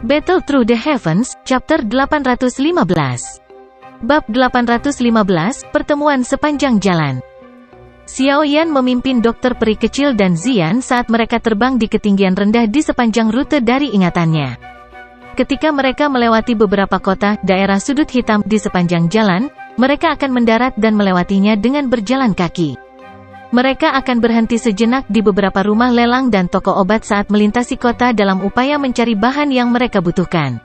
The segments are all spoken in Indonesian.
Battle Through the Heavens, Chapter 815. Bab 815, Pertemuan Sepanjang Jalan. Xiao Yan memimpin dokter peri kecil dan Xian saat mereka terbang di ketinggian rendah di sepanjang rute dari ingatannya. Ketika mereka melewati beberapa kota, daerah sudut hitam di sepanjang jalan, mereka akan mendarat dan melewatinya dengan berjalan kaki. Mereka akan berhenti sejenak di beberapa rumah lelang dan toko obat saat melintasi kota dalam upaya mencari bahan yang mereka butuhkan.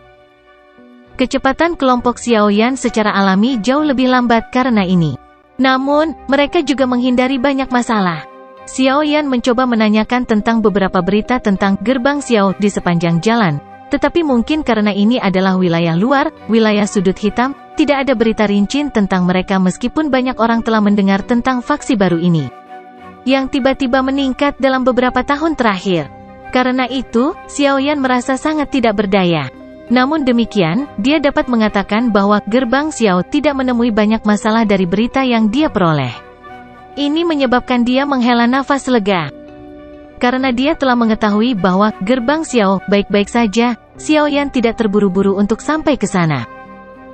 Kecepatan kelompok Xiao Yan secara alami jauh lebih lambat karena ini. Namun, mereka juga menghindari banyak masalah. Xiao Yan mencoba menanyakan tentang beberapa berita tentang gerbang Xiao di sepanjang jalan, tetapi mungkin karena ini adalah wilayah luar, wilayah sudut hitam, tidak ada berita rinci tentang mereka meskipun banyak orang telah mendengar tentang faksi baru ini, yang tiba-tiba meningkat dalam beberapa tahun terakhir. Karena itu, Xiao Yan merasa sangat tidak berdaya. Namun demikian, dia dapat mengatakan bahwa gerbang Xiao tidak menemui banyak masalah dari berita yang dia peroleh. Ini menyebabkan dia menghela nafas lega. Karena dia telah mengetahui bahwa gerbang Xiao baik-baik saja, Xiao Yan tidak terburu-buru untuk sampai ke sana.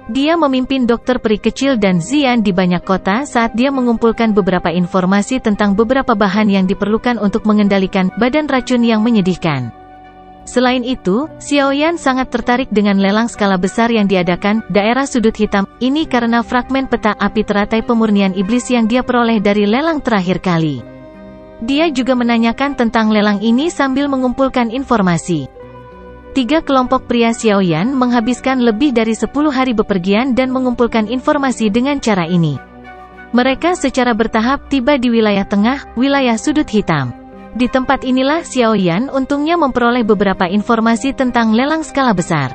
Dia memimpin dokter peri kecil dan Xian di banyak kota saat dia mengumpulkan beberapa informasi tentang beberapa bahan yang diperlukan untuk mengendalikan badan racun yang menyedihkan. Selain itu, Xiao Yan sangat tertarik dengan lelang skala besar yang diadakan daerah sudut hitam ini karena fragmen peta api teratai pemurnian iblis yang dia peroleh dari lelang terakhir kali. Dia juga menanyakan tentang lelang ini sambil mengumpulkan informasi. 3 kelompok pria Xiao Yan menghabiskan lebih dari 10 hari bepergian dan mengumpulkan informasi dengan cara ini. Mereka secara bertahap tiba di wilayah tengah, wilayah sudut hitam. Di tempat inilah Xiao Yan untungnya memperoleh beberapa informasi tentang lelang skala besar.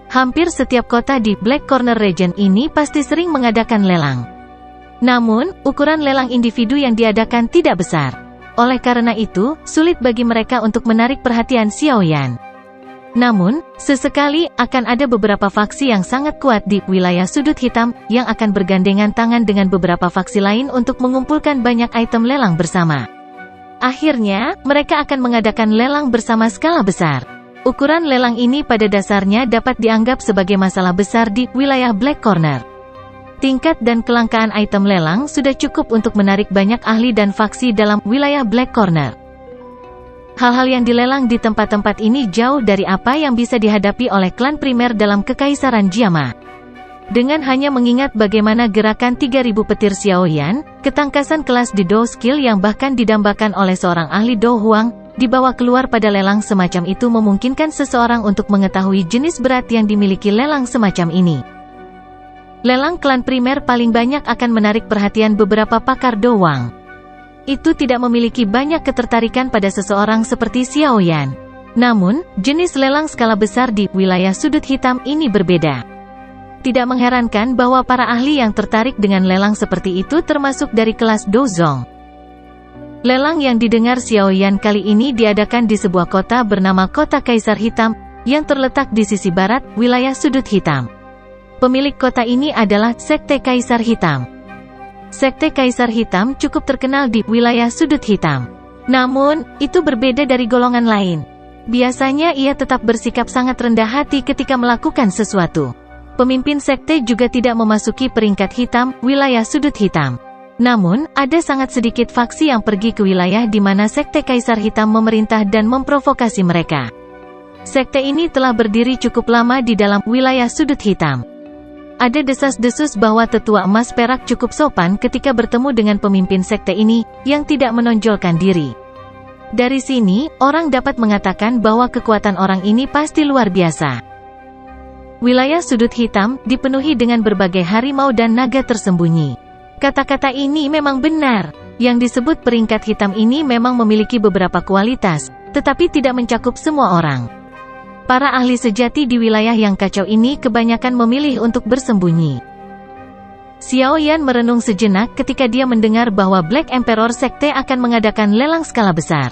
Hampir setiap kota di Black Corner Region ini pasti sering mengadakan lelang. Namun, ukuran lelang individu yang diadakan tidak besar. Oleh karena itu, sulit bagi mereka untuk menarik perhatian Xiao Yan. Namun, sesekali akan ada beberapa faksi yang sangat kuat di wilayah sudut hitam, yang akan bergandengan tangan dengan beberapa faksi lain untuk mengumpulkan banyak item lelang bersama. Akhirnya, mereka akan mengadakan lelang bersama skala besar. Ukuran lelang ini pada dasarnya dapat dianggap sebagai masalah besar di wilayah Black Corner. Tingkat dan kelangkaan item lelang sudah cukup untuk menarik banyak ahli dan faksi dalam wilayah Black Corner. Hal-hal yang dilelang di tempat-tempat ini jauh dari apa yang bisa dihadapi oleh klan primer dalam Kekaisaran Jiama. Dengan hanya mengingat bagaimana gerakan 3000 petir Xiao Yan, ketangkasan kelas di Do Skill yang bahkan didambakan oleh seorang ahli Do Huang, dibawa keluar pada lelang semacam itu memungkinkan seseorang untuk mengetahui jenis berat yang dimiliki lelang semacam ini. Lelang klan primer paling banyak akan menarik perhatian beberapa pakar Do Huang. Itu tidak memiliki banyak ketertarikan pada seseorang seperti Xiao Yan. Namun, jenis lelang skala besar di wilayah sudut hitam ini berbeda. Tidak mengherankan bahwa para ahli yang tertarik dengan lelang seperti itu termasuk dari kelas Dozong. Lelang yang didengar Xiao Yan kali ini diadakan di sebuah kota bernama Kota Kaisar Hitam, yang terletak di sisi barat, wilayah sudut hitam. Pemilik kota ini adalah Sekte Kaisar Hitam. Sekte Kaisar Hitam cukup terkenal di wilayah sudut hitam. Namun, itu berbeda dari golongan lain. Biasanya ia tetap bersikap sangat rendah hati ketika melakukan sesuatu. Pemimpin sekte juga tidak memasuki peringkat hitam, wilayah sudut hitam. Namun, ada sangat sedikit faksi yang pergi ke wilayah di mana Sekte Kaisar Hitam memerintah dan memprovokasi mereka. Sekte ini telah berdiri cukup lama di dalam wilayah sudut hitam. Ada desas-desus bahwa tetua emas perak cukup sopan ketika bertemu dengan pemimpin sekte ini, yang tidak menonjolkan diri. Dari sini, orang dapat mengatakan bahwa kekuatan orang ini pasti luar biasa. Wilayah sudut hitam dipenuhi dengan berbagai harimau dan naga tersembunyi. Kata-kata ini memang benar. Yang disebut peringkat hitam ini memang memiliki beberapa kualitas, tetapi tidak mencakup semua orang. Para ahli sejati di wilayah yang kacau ini kebanyakan memilih untuk bersembunyi. Xiao Yan merenung sejenak ketika dia mendengar bahwa Black Emperor Sekte akan mengadakan lelang skala besar.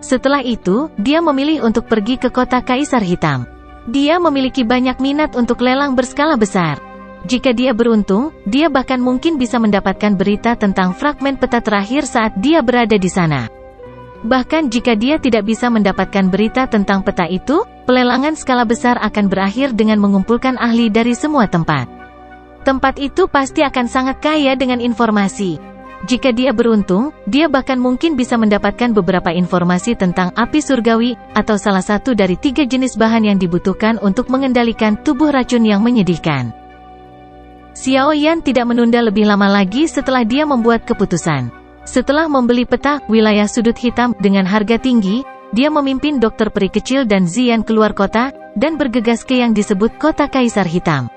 Setelah itu, dia memilih untuk pergi ke kota Kaisar Hitam. Dia memiliki banyak minat untuk lelang berskala besar. Jika dia beruntung, dia bahkan mungkin bisa mendapatkan berita tentang fragmen peta terakhir saat dia berada di sana. Bahkan jika dia tidak bisa mendapatkan berita tentang peta itu, pelelangan skala besar akan berakhir dengan mengumpulkan ahli dari semua tempat. Tempat itu pasti akan sangat kaya dengan informasi. Jika dia beruntung, dia bahkan mungkin bisa mendapatkan beberapa informasi tentang api surgawi, atau salah satu dari 3 jenis bahan yang dibutuhkan untuk mengendalikan tubuh racun yang menyedihkan. Xiao Yan tidak menunda lebih lama lagi setelah dia membuat keputusan. Setelah membeli peta wilayah sudut hitam dengan harga tinggi, dia memimpin dokter peri kecil dan Ziyan keluar kota, dan bergegas ke yang disebut kota Kaisar Hitam.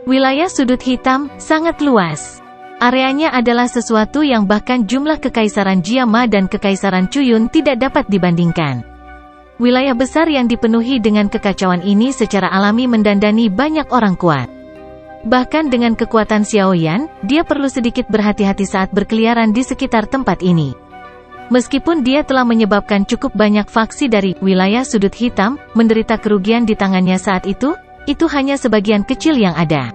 Wilayah sudut hitam sangat luas. Areanya adalah sesuatu yang bahkan jumlah Kekaisaran Jiama dan Kekaisaran Chuyun tidak dapat dibandingkan. Wilayah besar yang dipenuhi dengan kekacauan ini secara alami mendandani banyak orang kuat. Bahkan dengan kekuatan Xiao Yan, dia perlu sedikit berhati-hati saat berkeliaran di sekitar tempat ini. Meskipun dia telah menyebabkan cukup banyak faksi dari wilayah sudut hitam menderita kerugian di tangannya saat itu hanya sebagian kecil yang ada.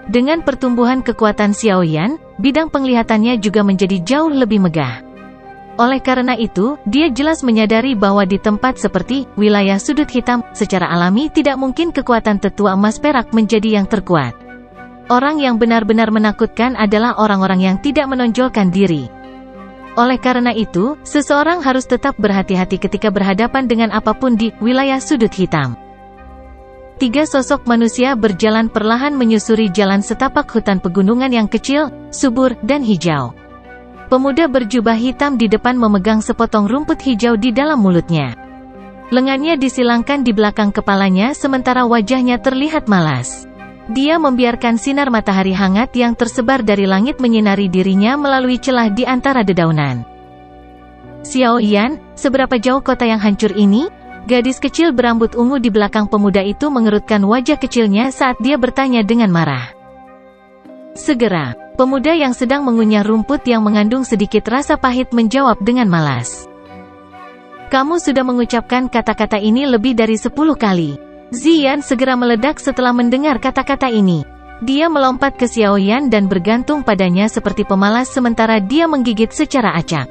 Dengan pertumbuhan kekuatan Xiao Yan, bidang penglihatannya juga menjadi jauh lebih megah. Oleh karena itu, dia jelas menyadari bahwa di tempat seperti wilayah sudut hitam, secara alami tidak mungkin kekuatan tetua emas perak menjadi yang terkuat. Orang yang benar-benar menakutkan adalah orang-orang yang tidak menonjolkan diri. Oleh karena itu, seseorang harus tetap berhati-hati ketika berhadapan dengan apapun di wilayah sudut hitam. 3 sosok manusia berjalan perlahan menyusuri jalan setapak hutan pegunungan yang kecil, subur, dan hijau. Pemuda berjubah hitam di depan memegang sepotong rumput hijau di dalam mulutnya. Lengannya disilangkan di belakang kepalanya sementara wajahnya terlihat malas. Dia membiarkan sinar matahari hangat yang tersebar dari langit menyinari dirinya melalui celah di antara dedaunan. Xiao Yan, seberapa jauh kota yang hancur ini? Gadis kecil berambut ungu di belakang pemuda itu mengerutkan wajah kecilnya saat dia bertanya dengan marah. Segera, pemuda yang sedang mengunyah rumput yang mengandung sedikit rasa pahit menjawab dengan malas. Kamu sudah mengucapkan kata-kata ini lebih dari 10 kali. Ziyan segera meledak setelah mendengar kata-kata ini. Dia melompat ke Xiao Yan dan bergantung padanya seperti pemalas sementara dia menggigit secara acak.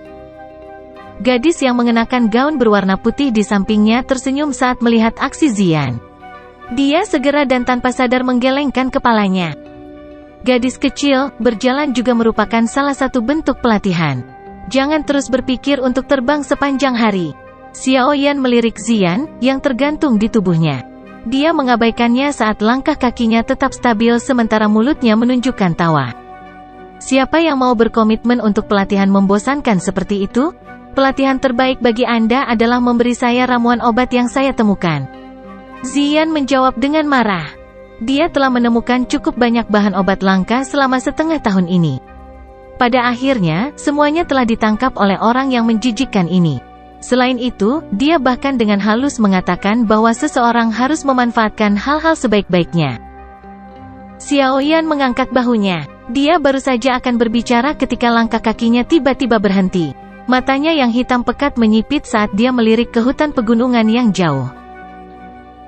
Gadis yang mengenakan gaun berwarna putih di sampingnya tersenyum saat melihat aksi Ziyan. Dia segera dan tanpa sadar menggelengkan kepalanya. Gadis kecil, berjalan juga merupakan salah satu bentuk pelatihan. Jangan terus berpikir untuk terbang sepanjang hari. Xiao Yan melirik Ziyan, yang tergantung di tubuhnya. Dia mengabaikannya saat langkah kakinya tetap stabil sementara mulutnya menunjukkan tawa. Siapa yang mau berkomitmen untuk pelatihan membosankan seperti itu? Pelatihan terbaik bagi Anda adalah memberi saya ramuan obat yang saya temukan. Ziyan menjawab dengan marah. Dia telah menemukan cukup banyak bahan obat langka selama setengah tahun ini. Pada akhirnya, semuanya telah ditangkap oleh orang yang menjijikkan ini. Selain itu, dia bahkan dengan halus mengatakan bahwa seseorang harus memanfaatkan hal-hal sebaik-baiknya. Xiao Yan mengangkat bahunya. Dia baru saja akan berbicara ketika langkah kakinya tiba-tiba berhenti. Matanya yang hitam pekat menyipit saat dia melirik ke hutan pegunungan yang jauh.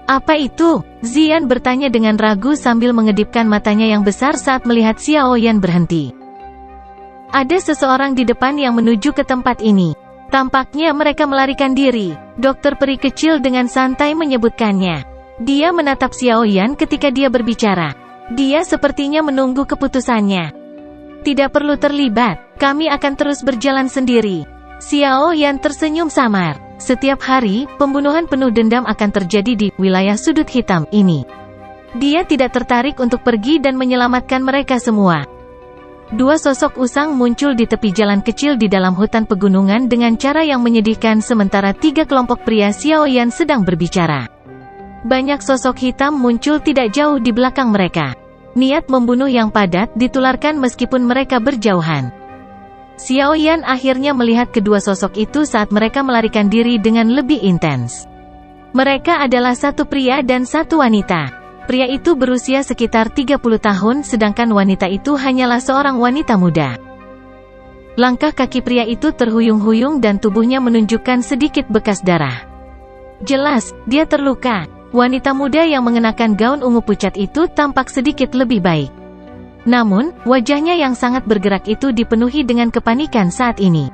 Apa itu? Ziyan bertanya dengan ragu sambil mengedipkan matanya yang besar saat melihat Xiao Yan berhenti. Ada seseorang di depan yang menuju ke tempat ini. Tampaknya mereka melarikan diri. Dokter peri kecil dengan santai menyebutkannya. Dia menatap Xiao Yan ketika dia berbicara. Dia sepertinya menunggu keputusannya. Tidak perlu terlibat, kami akan terus berjalan sendiri. Xiao Yan tersenyum samar. Setiap hari, pembunuhan penuh dendam akan terjadi di wilayah sudut hitam ini. Dia tidak tertarik untuk pergi dan menyelamatkan mereka semua. 2 sosok usang muncul di tepi jalan kecil di dalam hutan pegunungan dengan cara yang menyedihkan sementara 3 kelompok pria Xiao Yan sedang berbicara. Banyak sosok hitam muncul tidak jauh di belakang mereka. Niat membunuh yang padat ditularkan meskipun mereka berjauhan. Xiao Yan akhirnya melihat kedua sosok itu saat mereka melarikan diri dengan lebih intens. Mereka adalah satu pria dan satu wanita. Pria itu berusia sekitar 30 tahun sedangkan wanita itu hanyalah seorang wanita muda. Langkah kaki pria itu terhuyung-huyung dan tubuhnya menunjukkan sedikit bekas darah. Jelas, dia terluka. Wanita muda yang mengenakan gaun ungu pucat itu tampak sedikit lebih baik. Namun, wajahnya yang sangat bergerak itu dipenuhi dengan kepanikan saat ini.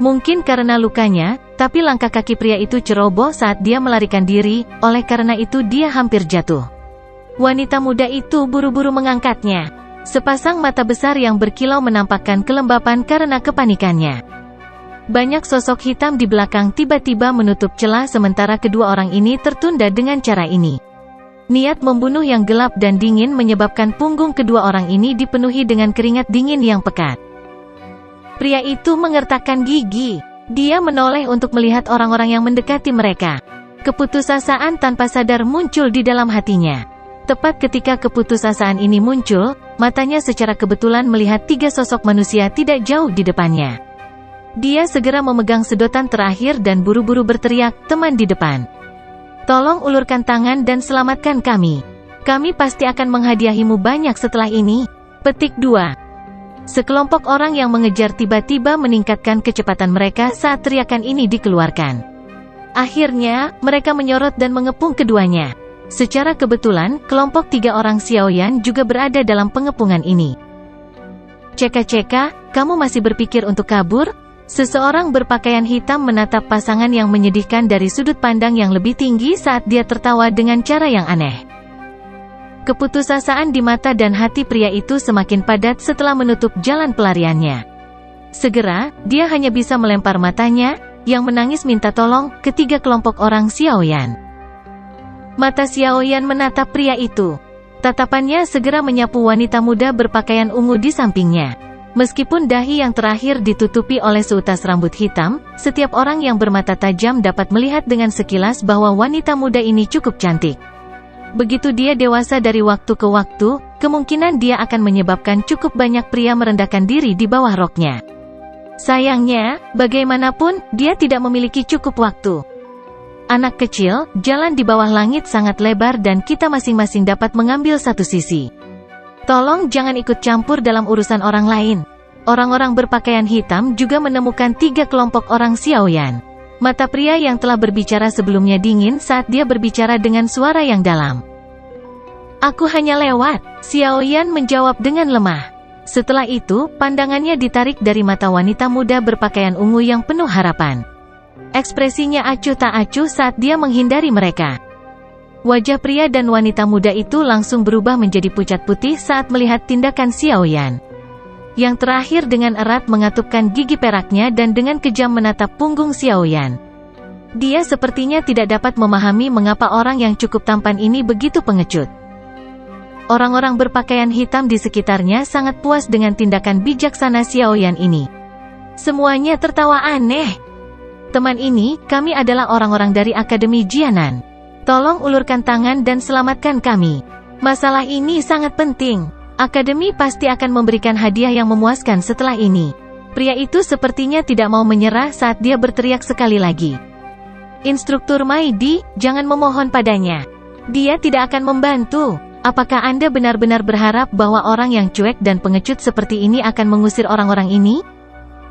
Mungkin karena lukanya, tapi langkah kaki pria itu ceroboh saat dia melarikan diri, oleh karena itu dia hampir jatuh. Wanita muda itu buru-buru mengangkatnya. Sepasang mata besar yang berkilau menampakkan kelembapan karena kepanikannya. Banyak sosok hitam di belakang tiba-tiba menutup celah sementara kedua orang ini tertunda dengan cara ini. Niat membunuh yang gelap dan dingin menyebabkan punggung kedua orang ini dipenuhi dengan keringat dingin yang pekat. Pria itu mengertakkan gigi. Dia menoleh untuk melihat orang-orang yang mendekati mereka. Keputusasaan tanpa sadar muncul di dalam hatinya. Tepat ketika keputusasaan ini muncul, matanya secara kebetulan melihat 3 sosok manusia tidak jauh di depannya. Dia segera memegang sedotan terakhir dan buru-buru berteriak, "Teman di depan. Tolong ulurkan tangan dan selamatkan kami. Kami pasti akan menghadiahimu banyak setelah ini." Petik 2. Sekelompok orang yang mengejar tiba-tiba meningkatkan kecepatan mereka saat teriakan ini dikeluarkan. Akhirnya, mereka menyorot dan mengepung keduanya. Secara kebetulan, kelompok 3 orang Xiaoyan juga berada dalam pengepungan ini. "Ceka-ceka, kamu masih berpikir untuk kabur?" Seseorang berpakaian hitam menatap pasangan yang menyedihkan dari sudut pandang yang lebih tinggi saat dia tertawa dengan cara yang aneh. Keputusasaan di mata dan hati pria itu semakin padat setelah menutup jalan pelariannya. Segera, dia hanya bisa melempar matanya, yang menangis minta tolong, ke 3 kelompok orang Xiaoyan. Mata Xiaoyan menatap pria itu. Tatapannya segera menyapu wanita muda berpakaian ungu di sampingnya. Meskipun dahi yang terakhir ditutupi oleh seutas rambut hitam, setiap orang yang bermata tajam dapat melihat dengan sekilas bahwa wanita muda ini cukup cantik. Begitu dia dewasa dari waktu ke waktu, kemungkinan dia akan menyebabkan cukup banyak pria merendahkan diri di bawah roknya. Sayangnya, bagaimanapun, dia tidak memiliki cukup waktu. Anak kecil, jalan di bawah langit sangat lebar dan kita masing-masing dapat mengambil satu sisi. Tolong jangan ikut campur dalam urusan orang lain. Orang-orang berpakaian hitam juga menemukan 3 kelompok orang Xiaoyan. Mata pria yang telah berbicara sebelumnya dingin saat dia berbicara dengan suara yang dalam. "Aku hanya lewat," Xiaoyan menjawab dengan lemah. Setelah itu, pandangannya ditarik dari mata wanita muda berpakaian ungu yang penuh harapan. Ekspresinya acuh tak acuh saat dia menghindari mereka. Wajah pria dan wanita muda itu langsung berubah menjadi pucat putih saat melihat tindakan Xiaoyan. Yang terakhir dengan erat mengatupkan gigi peraknya dan dengan kejam menatap punggung Xiaoyan. Dia sepertinya tidak dapat memahami mengapa orang yang cukup tampan ini begitu pengecut. Orang-orang berpakaian hitam di sekitarnya sangat puas dengan tindakan bijaksana Xiaoyan ini. Semuanya tertawa aneh. "Teman ini, kami adalah orang-orang dari Akademi Jianan. Tolong ulurkan tangan dan selamatkan kami. Masalah ini sangat penting. Akademi pasti akan memberikan hadiah yang memuaskan setelah ini." Pria itu sepertinya tidak mau menyerah saat dia berteriak sekali lagi. "Instruktur Maidi, jangan memohon padanya. Dia tidak akan membantu. Apakah Anda benar-benar berharap bahwa orang yang cuek dan pengecut seperti ini akan mengusir orang-orang ini?"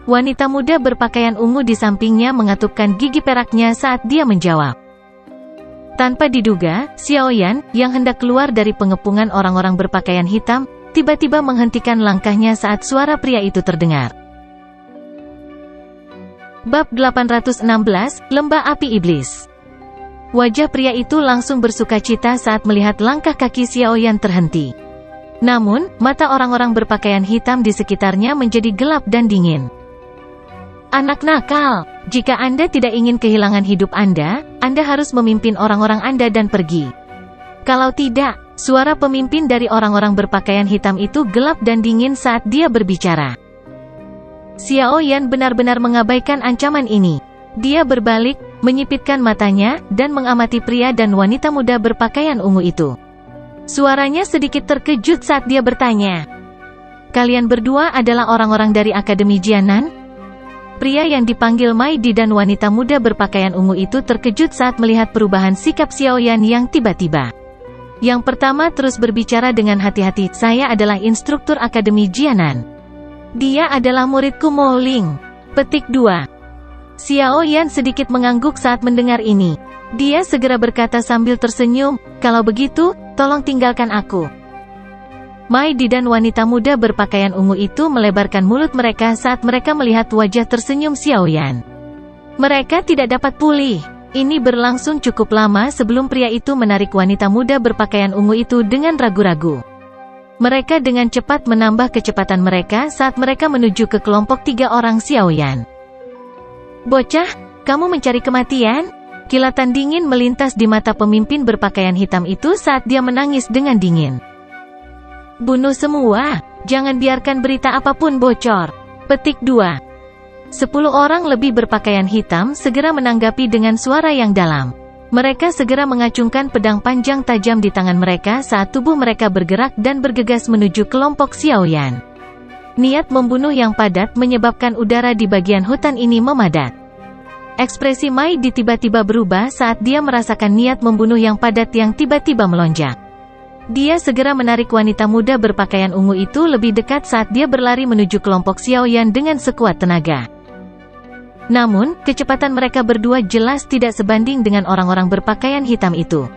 Wanita muda berpakaian ungu di sampingnya mengatupkan gigi peraknya saat dia menjawab. Tanpa diduga, Xiaoyan, yang hendak keluar dari pengepungan orang-orang berpakaian hitam, tiba-tiba menghentikan langkahnya saat suara pria itu terdengar. Bab 816, Lembah Api Iblis. Wajah pria itu langsung bersukacita saat melihat langkah kaki Xiaoyan terhenti. Namun, mata orang-orang berpakaian hitam di sekitarnya menjadi gelap dan dingin. "Anak nakal, jika Anda tidak ingin kehilangan hidup Anda harus memimpin orang-orang Anda dan pergi. Kalau tidak," suara pemimpin dari orang-orang berpakaian hitam itu gelap dan dingin saat dia berbicara. Xiaoyan benar-benar mengabaikan ancaman ini. Dia berbalik, menyipitkan matanya, dan mengamati pria dan wanita muda berpakaian ungu itu. Suaranya sedikit terkejut saat dia bertanya, "Kalian berdua adalah orang-orang dari Akademi Jianan?" Pria yang dipanggil Maidi dan wanita muda berpakaian ungu itu terkejut saat melihat perubahan sikap Xiaoyan yang tiba-tiba. Yang pertama terus berbicara dengan hati-hati, "Saya adalah instruktur Akademi Jianan. Dia adalah muridku Mo Ling." Petik 2. Xiaoyan sedikit mengangguk saat mendengar ini. Dia segera berkata sambil tersenyum, "Kalau begitu, tolong tinggalkan aku." Maidi dan wanita muda berpakaian ungu itu melebarkan mulut mereka saat mereka melihat wajah tersenyum Xiaoyan. Mereka tidak dapat pulih. Ini berlangsung cukup lama sebelum pria itu menarik wanita muda berpakaian ungu itu dengan ragu-ragu. Mereka dengan cepat menambah kecepatan mereka saat mereka menuju ke kelompok 3 orang Xiaoyan. "Bocah, kamu mencari kematian?" Kilatan dingin melintas di mata pemimpin berpakaian hitam itu saat dia menangis dengan dingin. "Bunuh semua, jangan biarkan berita apapun bocor." Petik 2. 10 orang lebih berpakaian hitam segera menanggapi dengan suara yang dalam. Mereka segera mengacungkan pedang panjang tajam di tangan mereka saat tubuh mereka bergerak dan bergegas menuju kelompok Xiaoyan. Niat membunuh yang padat menyebabkan udara di bagian hutan ini memadat. Ekspresi Maidi tiba-tiba berubah saat dia merasakan niat membunuh yang padat yang tiba-tiba melonjak. Dia segera menarik wanita muda berpakaian ungu itu lebih dekat saat dia berlari menuju kelompok Xiaoyan dengan sekuat tenaga. Namun, kecepatan mereka berdua jelas tidak sebanding dengan orang-orang berpakaian hitam itu.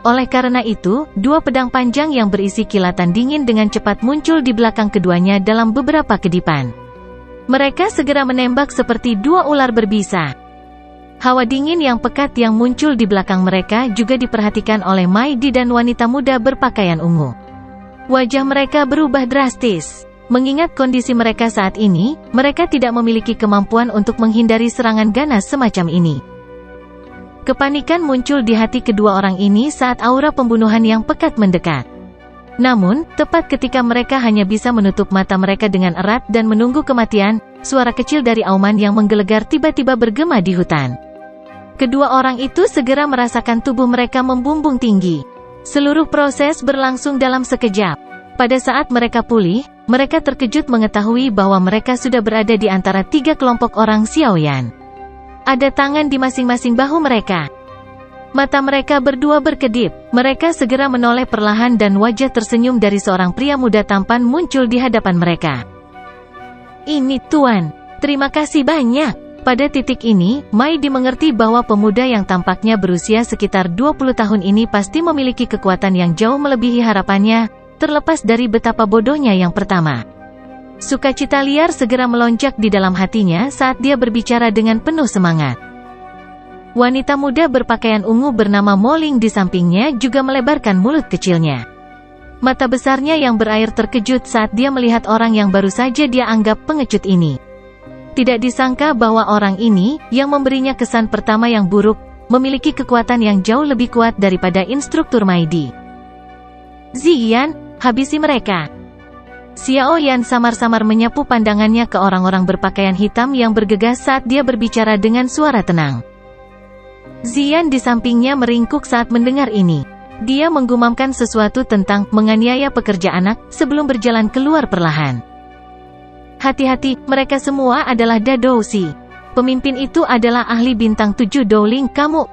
Oleh karena itu, 2 pedang panjang yang berisi kilatan dingin dengan cepat muncul di belakang keduanya dalam beberapa kedipan. Mereka segera menembak seperti 2 ular berbisa. Hawa dingin yang pekat yang muncul di belakang mereka juga diperhatikan oleh Maidi dan wanita muda berpakaian ungu. Wajah mereka berubah drastis. Mengingat kondisi mereka saat ini, mereka tidak memiliki kemampuan untuk menghindari serangan ganas semacam ini. Kepanikan muncul di hati kedua orang ini saat aura pembunuhan yang pekat mendekat. Namun, tepat ketika mereka hanya bisa menutup mata mereka dengan erat dan menunggu kematian, suara kecil dari auman yang menggelegar tiba-tiba bergema di hutan. Kedua orang itu segera merasakan tubuh mereka membumbung tinggi. Seluruh proses berlangsung dalam sekejap. Pada saat mereka pulih, mereka terkejut mengetahui bahwa mereka sudah berada di antara 3 kelompok orang Xiaoyan. Ada tangan di masing-masing bahu mereka. Mata mereka berdua berkedip. Mereka segera menoleh perlahan dan wajah tersenyum dari seorang pria muda tampan muncul di hadapan mereka. "Ini Tuan, terima kasih banyak." Pada titik ini, Maidi mengerti bahwa pemuda yang tampaknya berusia sekitar 20 tahun ini pasti memiliki kekuatan yang jauh melebihi harapannya, terlepas dari betapa bodohnya yang pertama. Sukacita liar segera melonjak di dalam hatinya saat dia berbicara dengan penuh semangat. Wanita muda berpakaian ungu bernama Moling di sampingnya juga melebarkan mulut kecilnya. Mata besarnya yang berair terkejut saat dia melihat orang yang baru saja dia anggap pengecut ini. Tidak disangka bahwa orang ini, yang memberinya kesan pertama yang buruk, memiliki kekuatan yang jauh lebih kuat daripada instruktur Maidi. "Ziyan, habisi mereka." Xiaoyan samar-samar menyapu pandangannya ke orang-orang berpakaian hitam yang bergegas saat dia berbicara dengan suara tenang. Ziyan di sampingnya meringkuk saat mendengar ini. Dia menggumamkan sesuatu tentang menganiaya pekerja anak sebelum berjalan keluar perlahan. "Hati-hati, mereka semua adalah Dadousi. Pemimpin itu adalah ahli bintang 7 Dowling kamu,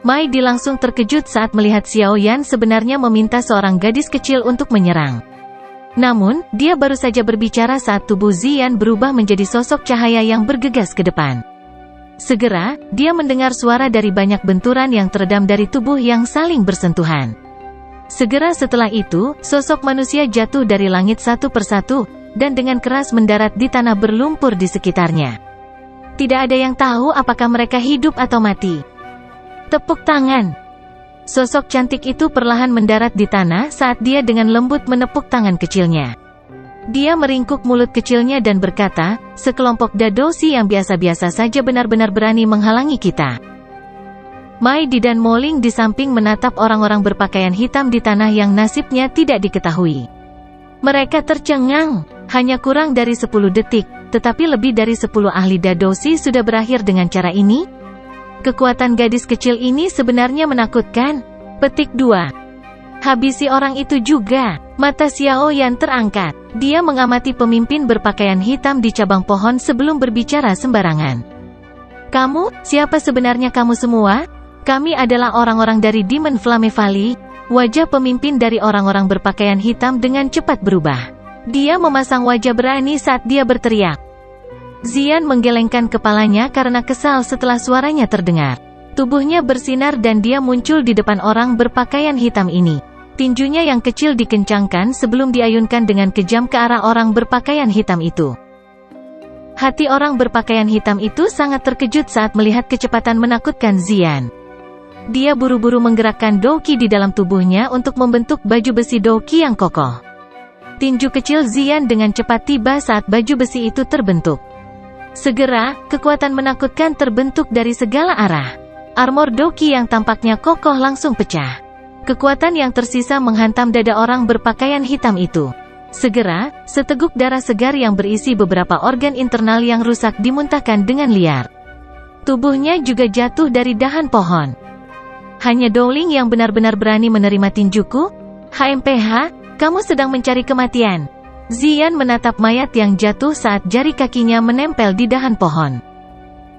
Maidi langsung terkejut saat melihat Xiaoyan sebenarnya meminta seorang gadis kecil untuk menyerang. Namun, dia baru saja berbicara saat tubuh Ziyan berubah menjadi sosok cahaya yang bergegas ke depan. Segera, dia mendengar suara dari banyak benturan yang teredam dari tubuh yang saling bersentuhan. Segera setelah itu, sosok manusia jatuh dari langit satu persatu, dan dengan keras mendarat di tanah berlumpur di sekitarnya. Tidak ada yang tahu apakah mereka hidup atau mati. Tepuk tangan. Sosok cantik itu perlahan mendarat di tanah saat dia dengan lembut menepuk tangan kecilnya. Dia meringkuk mulut kecilnya dan berkata, "Sekelompok Dadousi yang biasa-biasa saja benar-benar berani menghalangi kita." Maidi dan Moling di samping menatap orang-orang berpakaian hitam di tanah yang nasibnya tidak diketahui. Mereka tercengang. Hanya kurang dari 10 detik, tetapi lebih dari 10 ahli Dadousi sudah berakhir dengan cara ini? Kekuatan gadis kecil ini sebenarnya menakutkan. Petik 2. Habisi orang itu juga. Mata Xiaoyan terangkat. Dia mengamati pemimpin berpakaian hitam di cabang pohon sebelum berbicara sembarangan. "Kamu, siapa sebenarnya kamu semua?" "Kami adalah orang-orang dari Demon Flame Valley." Wajah pemimpin dari orang-orang berpakaian hitam dengan cepat berubah. Dia memasang wajah berani saat dia berteriak. Ziyan menggelengkan kepalanya karena kesal setelah suaranya terdengar. Tubuhnya bersinar dan dia muncul di depan orang berpakaian hitam ini. Tinjunya yang kecil dikencangkan sebelum diayunkan dengan kejam ke arah orang berpakaian hitam itu. Hati orang berpakaian hitam itu sangat terkejut saat melihat kecepatan menakutkan Xian. Dia buru-buru menggerakkan Douqi di dalam tubuhnya untuk membentuk baju besi Douqi yang kokoh. Tinju kecil Xian dengan cepat tiba saat baju besi itu terbentuk. Segera, kekuatan menakutkan terbentuk dari segala arah. Armor Douqi yang tampaknya kokoh langsung pecah. Kekuatan yang tersisa menghantam dada orang berpakaian hitam itu. Segera, seteguk darah segar yang berisi beberapa organ internal yang rusak dimuntahkan dengan liar. Tubuhnya juga jatuh dari dahan pohon. Hanya Dowling yang benar-benar berani menerima tinjuku. HMPH, kamu sedang mencari kematian. Xian menatap mayat yang jatuh saat jari kakinya menempel di dahan pohon.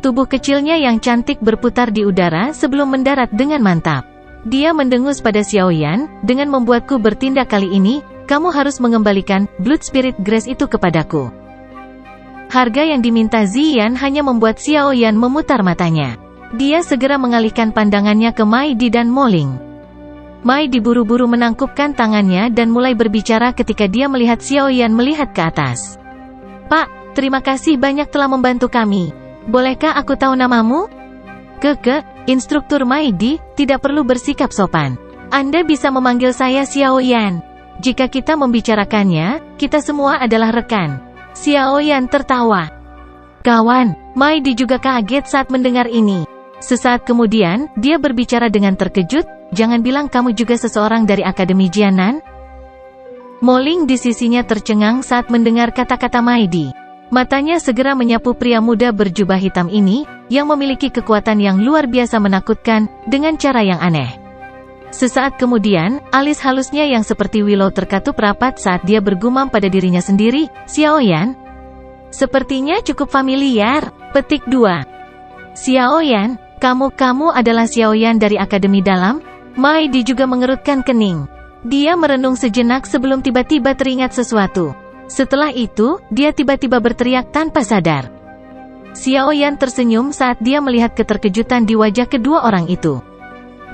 Tubuh kecilnya yang cantik berputar di udara sebelum mendarat dengan mantap. Dia mendengus pada Xiaoyan, dengan membuatku bertindak kali ini, kamu harus mengembalikan Blood Spirit Grace itu kepadaku. Harga yang diminta Xian hanya membuat Xiaoyan memutar matanya. Dia segera mengalihkan pandangannya ke Mai Di dan Moling. Mai diburu-buru menangkupkan tangannya dan mulai berbicara ketika dia melihat Xiaoyan melihat ke atas. Pak, terima kasih banyak telah membantu kami. Bolehkah aku tahu namamu? Instruktur Mai Di, tidak perlu bersikap sopan. Anda bisa memanggil saya Xiaoyan. Jika kita membicarakannya, kita semua adalah rekan. Xiaoyan tertawa. Kawan, Mai Di juga kaget saat mendengar ini. Sesaat kemudian, dia berbicara dengan terkejut, jangan bilang kamu juga seseorang dari Akademi Jianan? Moling di sisinya tercengang saat mendengar kata-kata Mai Di. Matanya segera menyapu pria muda berjubah hitam ini, yang memiliki kekuatan yang luar biasa menakutkan, dengan cara yang aneh. Sesaat kemudian, alis halusnya yang seperti Willow terkatup rapat saat dia bergumam pada dirinya sendiri, Xiaoyan? Sepertinya cukup familiar. Petik 2. Xiaoyan, kamu adalah Xiaoyan dari Akademi Dalam? Mai Di juga mengerutkan kening. Dia merenung sejenak sebelum tiba-tiba teringat sesuatu. Setelah itu, dia tiba-tiba berteriak tanpa sadar. Xiaoyan tersenyum saat dia melihat keterkejutan di wajah kedua orang itu.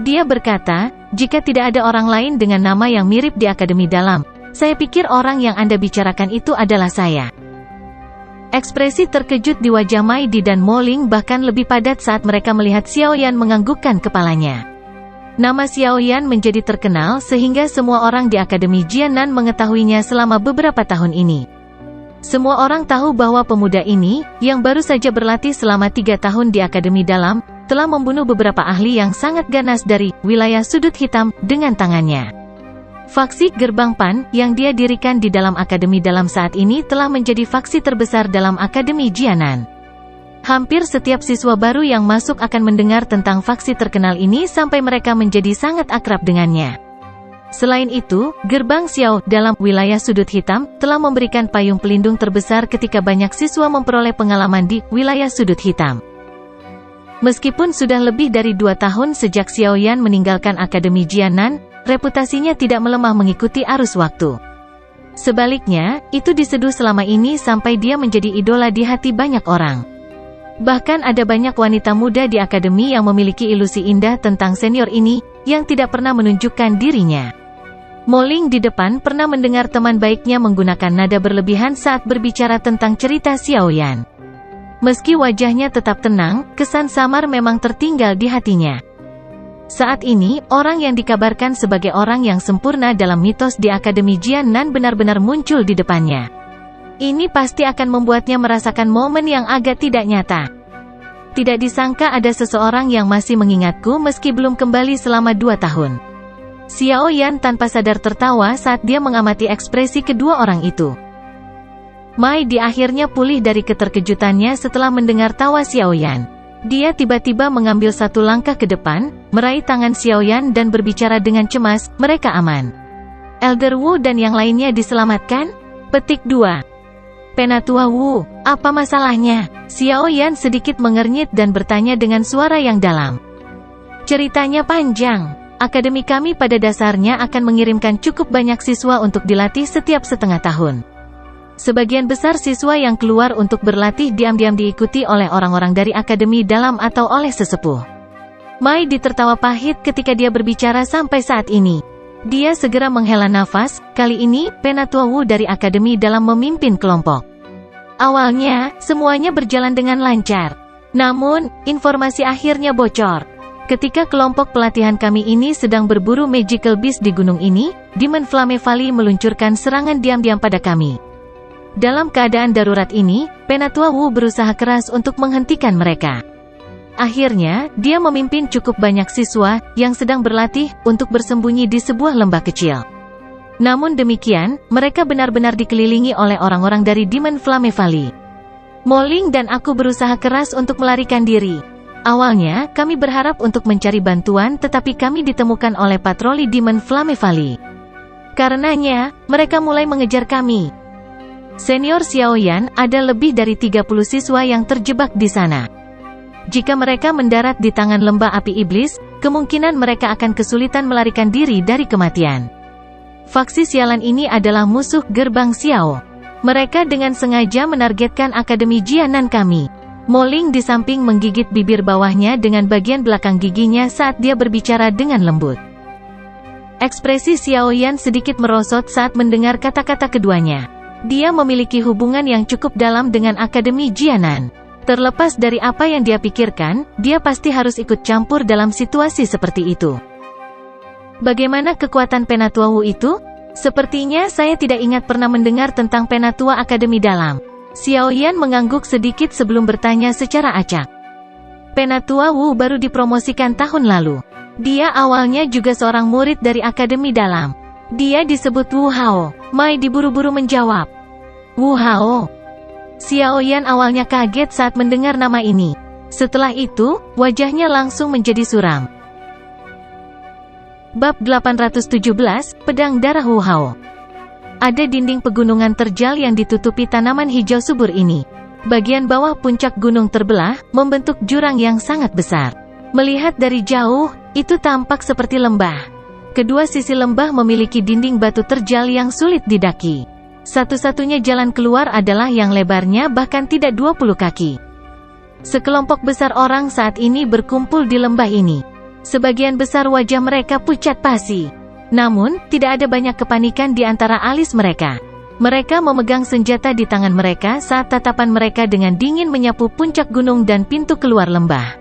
Dia berkata, jika tidak ada orang lain dengan nama yang mirip di Akademi Dalam, saya pikir orang yang Anda bicarakan itu adalah saya. Ekspresi terkejut di wajah Mai Di dan Moling bahkan lebih padat saat mereka melihat Xiaoyan menganggukkan kepalanya. Nama Xiaoyan menjadi terkenal sehingga semua orang di Akademi Jianan mengetahuinya selama beberapa tahun ini. Semua orang tahu bahwa pemuda ini, yang baru saja berlatih selama 3 tahun di Akademi Dalam, telah membunuh beberapa ahli yang sangat ganas dari wilayah sudut hitam dengan tangannya. Faksi Gerbang Pan, yang dia dirikan di dalam Akademi Dalam saat ini telah menjadi faksi terbesar dalam Akademi Jianan. Hampir setiap siswa baru yang masuk akan mendengar tentang faksi terkenal ini sampai mereka menjadi sangat akrab dengannya. Selain itu, Gerbang Xiao dalam wilayah sudut hitam telah memberikan payung pelindung terbesar ketika banyak siswa memperoleh pengalaman di wilayah sudut hitam. Meskipun sudah lebih dari 2 tahun sejak Xiaoyan meninggalkan Akademi Jianan, reputasinya tidak melemah mengikuti arus waktu. Sebaliknya, itu diseduh selama ini sampai dia menjadi idola di hati banyak orang. Bahkan ada banyak wanita muda di akademi yang memiliki ilusi indah tentang senior ini, yang tidak pernah menunjukkan dirinya. Moling di depan pernah mendengar teman baiknya menggunakan nada berlebihan saat berbicara tentang cerita Xiaoyan. Meski wajahnya tetap tenang, kesan samar memang tertinggal di hatinya. Saat ini, orang yang dikabarkan sebagai orang yang sempurna dalam mitos di Akademi Jianan benar-benar muncul di depannya. Ini pasti akan membuatnya merasakan momen yang agak tidak nyata. Tidak disangka ada seseorang yang masih mengingatku meski belum kembali selama 2 tahun. Xiaoyan tanpa sadar tertawa saat dia mengamati ekspresi kedua orang itu. Mai Di akhirnya pulih dari keterkejutannya setelah mendengar tawa Xiaoyan. Dia tiba-tiba mengambil 1 langkah ke depan, meraih tangan Xiaoyan dan berbicara dengan cemas, mereka aman. Elder Wu dan yang lainnya diselamatkan? Petik 2. Penatua Wu, apa masalahnya? Xiaoyan sedikit mengernyit dan bertanya dengan suara yang dalam. Ceritanya panjang. Akademi kami pada dasarnya akan mengirimkan cukup banyak siswa untuk dilatih setiap setengah tahun. Sebagian besar siswa yang keluar untuk berlatih diam-diam diikuti oleh orang-orang dari Akademi Dalam atau oleh sesepuh. Mai ditertawa pahit ketika dia berbicara sampai saat ini. Dia segera menghela nafas, kali ini, Penatua Wu dari Akademi dalam memimpin kelompok. Awalnya, semuanya berjalan dengan lancar. Namun, informasi akhirnya bocor. Ketika kelompok pelatihan kami ini sedang berburu magical beast di gunung ini, Demon Flame Valley meluncurkan serangan diam-diam pada kami. Dalam keadaan darurat ini, Penatua Wu berusaha keras untuk menghentikan mereka. Akhirnya, dia memimpin cukup banyak siswa yang sedang berlatih untuk bersembunyi di sebuah lembah kecil. Namun demikian, mereka benar-benar dikelilingi oleh orang-orang dari Demon Flame Valley. Moling dan aku berusaha keras untuk melarikan diri. Awalnya, kami berharap untuk mencari bantuan tetapi kami ditemukan oleh patroli Demon Flame Valley. Karenanya, mereka mulai mengejar kami. Senior Xiaoyan, ada lebih dari 30 siswa yang terjebak di sana. Jika mereka mendarat di tangan lembah api iblis, kemungkinan mereka akan kesulitan melarikan diri dari kematian. Faksi sialan ini adalah musuh gerbang Xiao. Mereka dengan sengaja menargetkan Akademi Jianan kami. Moling di samping menggigit bibir bawahnya dengan bagian belakang giginya saat dia berbicara dengan lembut. Ekspresi Xiaoyan sedikit merosot saat mendengar kata-kata keduanya. Dia memiliki hubungan yang cukup dalam dengan Akademi Jianan. Terlepas dari apa yang dia pikirkan, dia pasti harus ikut campur dalam situasi seperti itu. Bagaimana kekuatan Penatua Wu itu? Sepertinya saya tidak ingat pernah mendengar tentang Penatua Akademi Dalam. Xiaoyan mengangguk sedikit sebelum bertanya secara acak. Penatua Wu baru dipromosikan tahun lalu. Dia awalnya juga seorang murid dari Akademi Dalam. Dia disebut Wu Hao. Mai diburu-buru menjawab. Wu Hao. Xiaoyan awalnya kaget saat mendengar nama ini. Setelah itu, wajahnya langsung menjadi suram. Bab 817, Pedang Darah Wu Hao. Ada dinding pegunungan terjal yang ditutupi tanaman hijau subur ini. Bagian bawah puncak gunung terbelah, membentuk jurang yang sangat besar. Melihat dari jauh, itu tampak seperti lembah. Kedua sisi lembah memiliki dinding batu terjal yang sulit didaki. Satu-satunya jalan keluar adalah yang lebarnya bahkan tidak 20 kaki. Sekelompok besar orang saat ini berkumpul di lembah ini. Sebagian besar wajah mereka pucat pasi. Namun, tidak ada banyak kepanikan di antara alis mereka. Mereka memegang senjata di tangan mereka saat tatapan mereka dengan dingin menyapu puncak gunung dan pintu keluar lembah.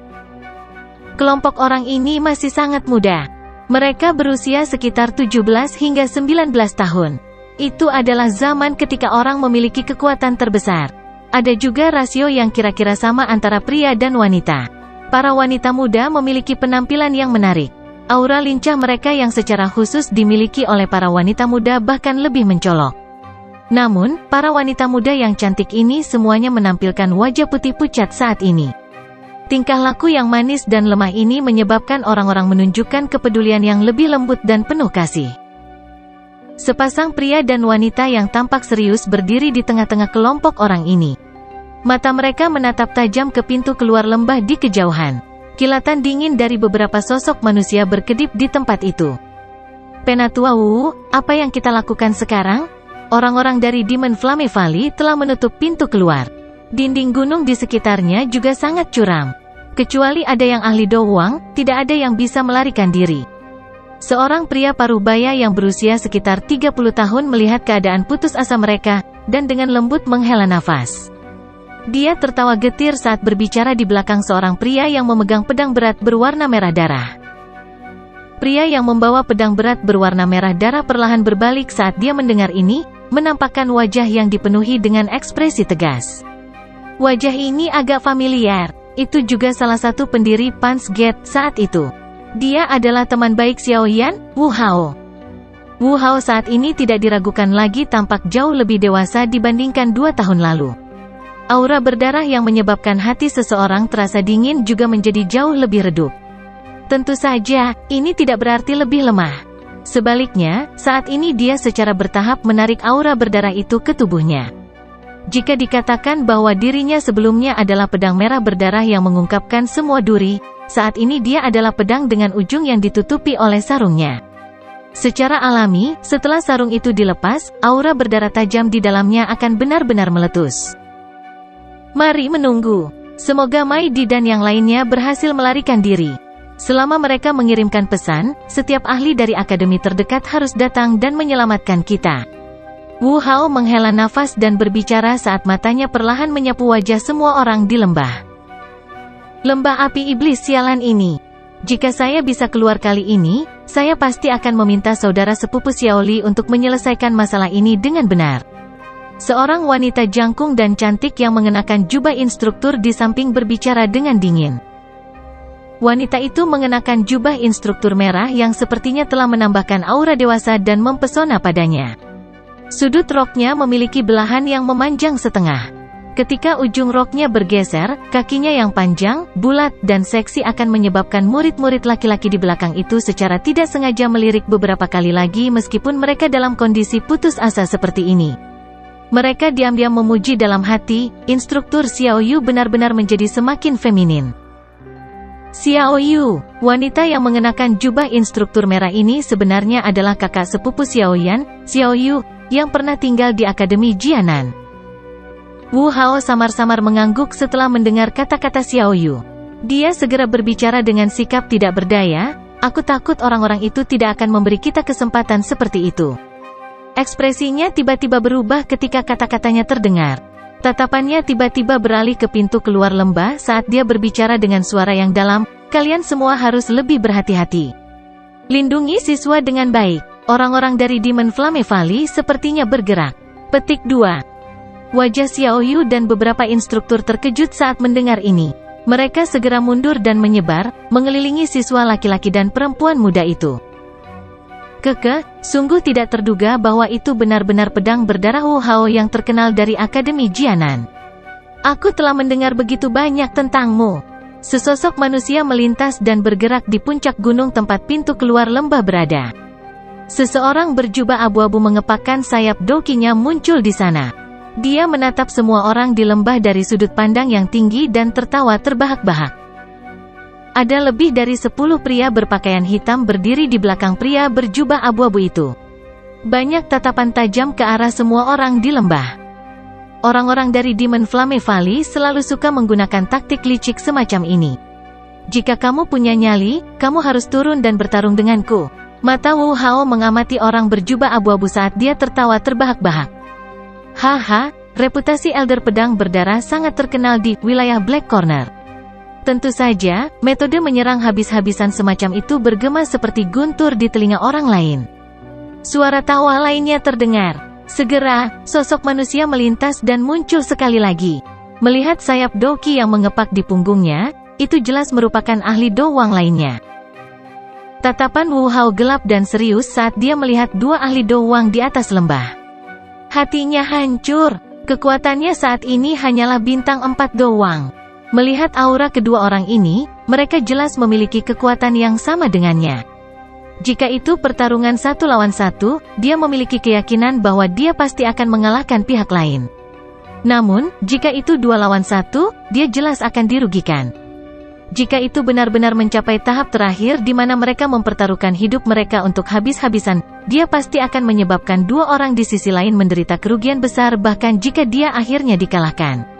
Kelompok orang ini masih sangat muda. Mereka berusia sekitar 17 hingga 19 tahun. Itu adalah zaman ketika orang memiliki kekuatan terbesar. Ada juga rasio yang kira-kira sama antara pria dan wanita. Para wanita muda memiliki penampilan yang menarik. Aura lincah mereka yang secara khusus dimiliki oleh para wanita muda bahkan lebih mencolok. Namun, para wanita muda yang cantik ini semuanya menampilkan wajah putih pucat saat ini. Tingkah laku yang manis dan lemah ini menyebabkan orang-orang menunjukkan kepedulian yang lebih lembut dan penuh kasih. Sepasang pria dan wanita yang tampak serius berdiri di tengah-tengah kelompok orang ini. Mata mereka menatap tajam ke pintu keluar lembah di kejauhan. Kilatan dingin dari beberapa sosok manusia berkedip di tempat itu. Penatua Wu, apa yang kita lakukan sekarang? Orang-orang dari Demon Flame Valley telah menutup pintu keluar. Dinding gunung di sekitarnya juga sangat curam. Kecuali ada yang ahli doang, tidak ada yang bisa melarikan diri. Seorang pria parubaya yang berusia sekitar 30 tahun melihat keadaan putus asa mereka, dan dengan lembut menghela nafas. Dia tertawa getir saat berbicara di belakang seorang pria yang memegang pedang berat berwarna merah darah. Pria yang membawa pedang berat berwarna merah darah perlahan berbalik saat dia mendengar ini, menampakkan wajah yang dipenuhi dengan ekspresi tegas. Wajah ini agak familiar, itu juga salah satu pendiri Punch Gate saat itu. Dia adalah teman baik Xiaoyan, Wu Hao. Wu Hao saat ini tidak diragukan lagi tampak jauh lebih dewasa dibandingkan 2 tahun lalu. Aura berdarah yang menyebabkan hati seseorang terasa dingin juga menjadi jauh lebih redup. Tentu saja, ini tidak berarti lebih lemah. Sebaliknya, saat ini dia secara bertahap menarik aura berdarah itu ke tubuhnya. Jika dikatakan bahwa dirinya sebelumnya adalah pedang merah berdarah yang mengungkapkan semua duri, saat ini dia adalah pedang dengan ujung yang ditutupi oleh sarungnya. Secara alami, setelah sarung itu dilepas, aura berdarah tajam di dalamnya akan benar-benar meletus. Mari menunggu. Semoga Mai Di dan yang lainnya berhasil melarikan diri. Selama mereka mengirimkan pesan, setiap ahli dari akademi terdekat harus datang dan menyelamatkan kita. Wu Hao menghela nafas dan berbicara saat matanya perlahan menyapu wajah semua orang di lembah. Lembah api iblis sialan ini. Jika saya bisa keluar kali ini, saya pasti akan meminta saudara sepupu Xiao Li untuk menyelesaikan masalah ini dengan benar. Seorang wanita jangkung dan cantik yang mengenakan jubah instruktur di samping berbicara dengan dingin. Wanita itu mengenakan jubah instruktur merah yang sepertinya telah menambahkan aura dewasa dan mempesona padanya. Sudut roknya memiliki belahan yang memanjang setengah. Ketika ujung roknya bergeser, kakinya yang panjang, bulat, dan seksi akan menyebabkan murid-murid laki-laki di belakang itu secara tidak sengaja melirik beberapa kali lagi meskipun mereka dalam kondisi putus asa seperti ini. Mereka diam-diam memuji dalam hati, instruktur Xiao Yu benar-benar menjadi semakin feminin. Xiao Yu, wanita yang mengenakan jubah instruktur merah ini sebenarnya adalah kakak sepupu Xiao Yan, Xiao Yu, yang pernah tinggal di Akademi Jianan. Wu Hao samar-samar mengangguk setelah mendengar kata-kata Xiao Yu. Dia segera berbicara dengan sikap tidak berdaya, "Aku takut orang-orang itu tidak akan memberi kita kesempatan seperti itu." Ekspresinya tiba-tiba berubah ketika kata-katanya terdengar. Tatapannya tiba-tiba beralih ke pintu keluar lembah saat dia berbicara dengan suara yang dalam, "Kalian semua harus lebih berhati-hati. Lindungi siswa dengan baik." Orang-orang dari Demon Flame Valley sepertinya bergerak. Petik 2. Wajah Xiao Yu dan beberapa instruktur terkejut saat mendengar ini. Mereka segera mundur dan menyebar, mengelilingi siswa laki-laki dan perempuan muda itu. Sungguh tidak terduga bahwa itu benar-benar pedang berdarah Wu Hao yang terkenal dari Akademi Jianan. "Aku telah mendengar begitu banyak tentangmu." Sesosok manusia melintas dan bergerak di puncak gunung tempat pintu keluar lembah berada. Seseorang berjubah abu-abu mengepakkan sayap dokinya muncul di sana. Dia menatap semua orang di lembah dari sudut pandang yang tinggi dan tertawa terbahak-bahak. Ada lebih dari 10 pria berpakaian hitam berdiri di belakang pria berjubah abu-abu itu. Banyak tatapan tajam ke arah semua orang di lembah. Orang-orang dari Demon Flame Valley selalu suka menggunakan taktik licik semacam ini. "Jika kamu punya nyali, kamu harus turun dan bertarung denganku." Mata Wu Hao mengamati orang berjubah abu-abu saat dia tertawa terbahak-bahak. "Haha, reputasi Elder Pedang Berdarah sangat terkenal di wilayah Black Corner. Tentu saja, metode menyerang habis-habisan semacam itu bergema seperti guntur di telinga orang lain." Suara tawa lainnya terdengar. Segera, sosok manusia melintas dan muncul sekali lagi. Melihat sayap doki yang mengepak di punggungnya, itu jelas merupakan ahli dowang lainnya. Tatapan Wu Hao gelap dan serius saat dia melihat dua ahli dowang di atas lembah. Hatinya hancur. Kekuatannya saat ini hanyalah bintang 4 dowang. Melihat aura kedua orang ini, mereka jelas memiliki kekuatan yang sama dengannya. Jika itu pertarungan 1 lawan 1, dia memiliki keyakinan bahwa dia pasti akan mengalahkan pihak lain. Namun, jika itu 2 lawan 1, dia jelas akan dirugikan. Jika itu benar-benar mencapai tahap terakhir di mana mereka mempertaruhkan hidup mereka untuk habis-habisan, dia pasti akan menyebabkan 2 orang di sisi lain menderita kerugian besar bahkan jika dia akhirnya dikalahkan.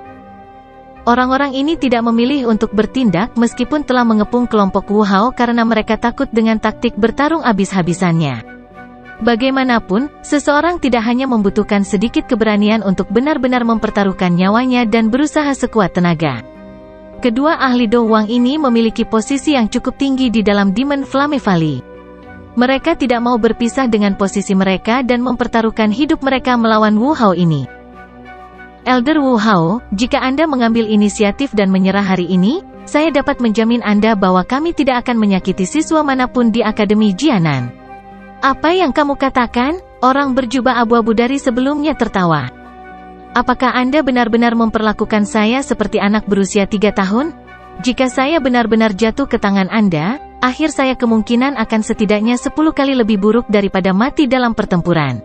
Orang-orang ini tidak memilih untuk bertindak meskipun telah mengepung kelompok Wu Hao karena mereka takut dengan taktik bertarung habis-habisannya. Bagaimanapun, seseorang tidak hanya membutuhkan sedikit keberanian untuk benar-benar mempertaruhkan nyawanya dan berusaha sekuat tenaga. Kedua ahli dowang ini memiliki posisi yang cukup tinggi di dalam Demon Flame Valley. Mereka tidak mau berpisah dengan posisi mereka dan mempertaruhkan hidup mereka melawan Wu Hao ini. Elder Wu Hao, jika Anda mengambil inisiatif dan menyerah hari ini, saya dapat menjamin Anda bahwa kami tidak akan menyakiti siswa manapun di Akademi Jianan. "Apa yang kamu katakan?" Orang berjubah abu-abu dari sebelumnya tertawa. "Apakah Anda benar-benar memperlakukan saya seperti anak berusia 3 tahun? Jika saya benar-benar jatuh ke tangan Anda, akhir saya kemungkinan akan setidaknya 10 kali lebih buruk daripada mati dalam pertempuran."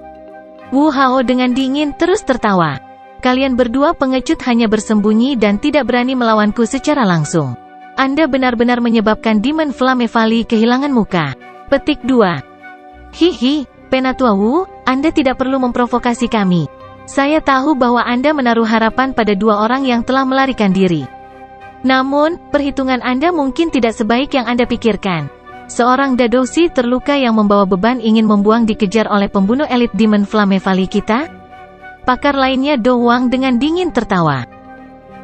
Wu Hao dengan dingin terus tertawa. "Kalian berdua pengecut hanya bersembunyi dan tidak berani melawanku secara langsung. Anda benar-benar menyebabkan Demon Flame Valley kehilangan muka." Petik 2. "Hihi, Penatua Wu, Anda tidak perlu memprovokasi kami. Saya tahu bahwa Anda menaruh harapan pada 2 orang yang telah melarikan diri. Namun, perhitungan Anda mungkin tidak sebaik yang Anda pikirkan. Seorang Dadousi terluka yang membawa beban ingin membuang dikejar oleh pembunuh elit Demon Flame Valley kita? Pakar lainnya Do Wang dengan dingin tertawa.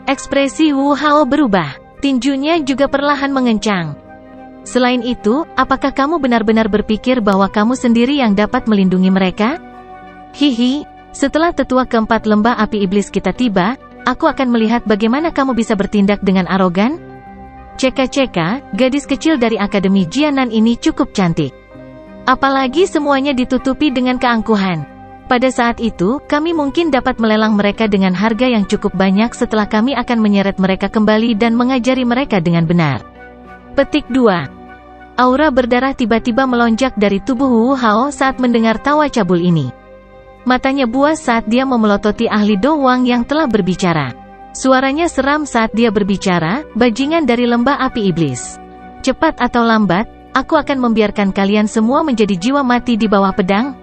Ekspresi Wu Hao berubah. Tinjunya juga perlahan mengencang. Selain itu, apakah kamu benar-benar berpikir bahwa kamu sendiri yang dapat melindungi mereka? Hihi, setelah tetua keempat lembah api iblis kita tiba, aku akan melihat bagaimana kamu bisa bertindak dengan arogan. Ceka-ceka, gadis kecil dari Akademi Jianan ini cukup cantik. Apalagi semuanya ditutupi dengan keangkuhan. Pada saat itu, kami mungkin dapat melelang mereka dengan harga yang cukup banyak setelah kami akan menyeret mereka kembali dan mengajari mereka dengan benar. Petik 2. Aura berdarah tiba-tiba melonjak dari tubuh Wu Hao saat mendengar tawa cabul ini. Matanya buas saat dia memelototi ahli Do Wang yang telah berbicara. Suaranya seram saat dia berbicara, bajingan dari lembah api iblis. Cepat atau lambat, aku akan membiarkan kalian semua menjadi jiwa mati di bawah pedang.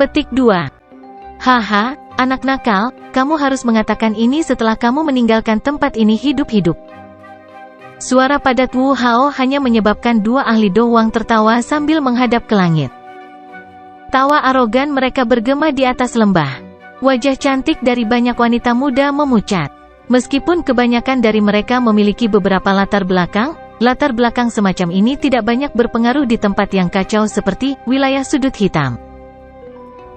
Petik 2. Haha, anak nakal, kamu harus mengatakan ini setelah kamu meninggalkan tempat ini hidup-hidup. Suara padat Wu Hao hanya menyebabkan dua ahli Do Wang tertawa sambil menghadap ke langit. Tawa arogan mereka bergema di atas lembah. Wajah cantik dari banyak wanita muda memucat. Meskipun kebanyakan dari mereka memiliki beberapa latar belakang semacam ini tidak banyak berpengaruh di tempat yang kacau seperti wilayah sudut hitam.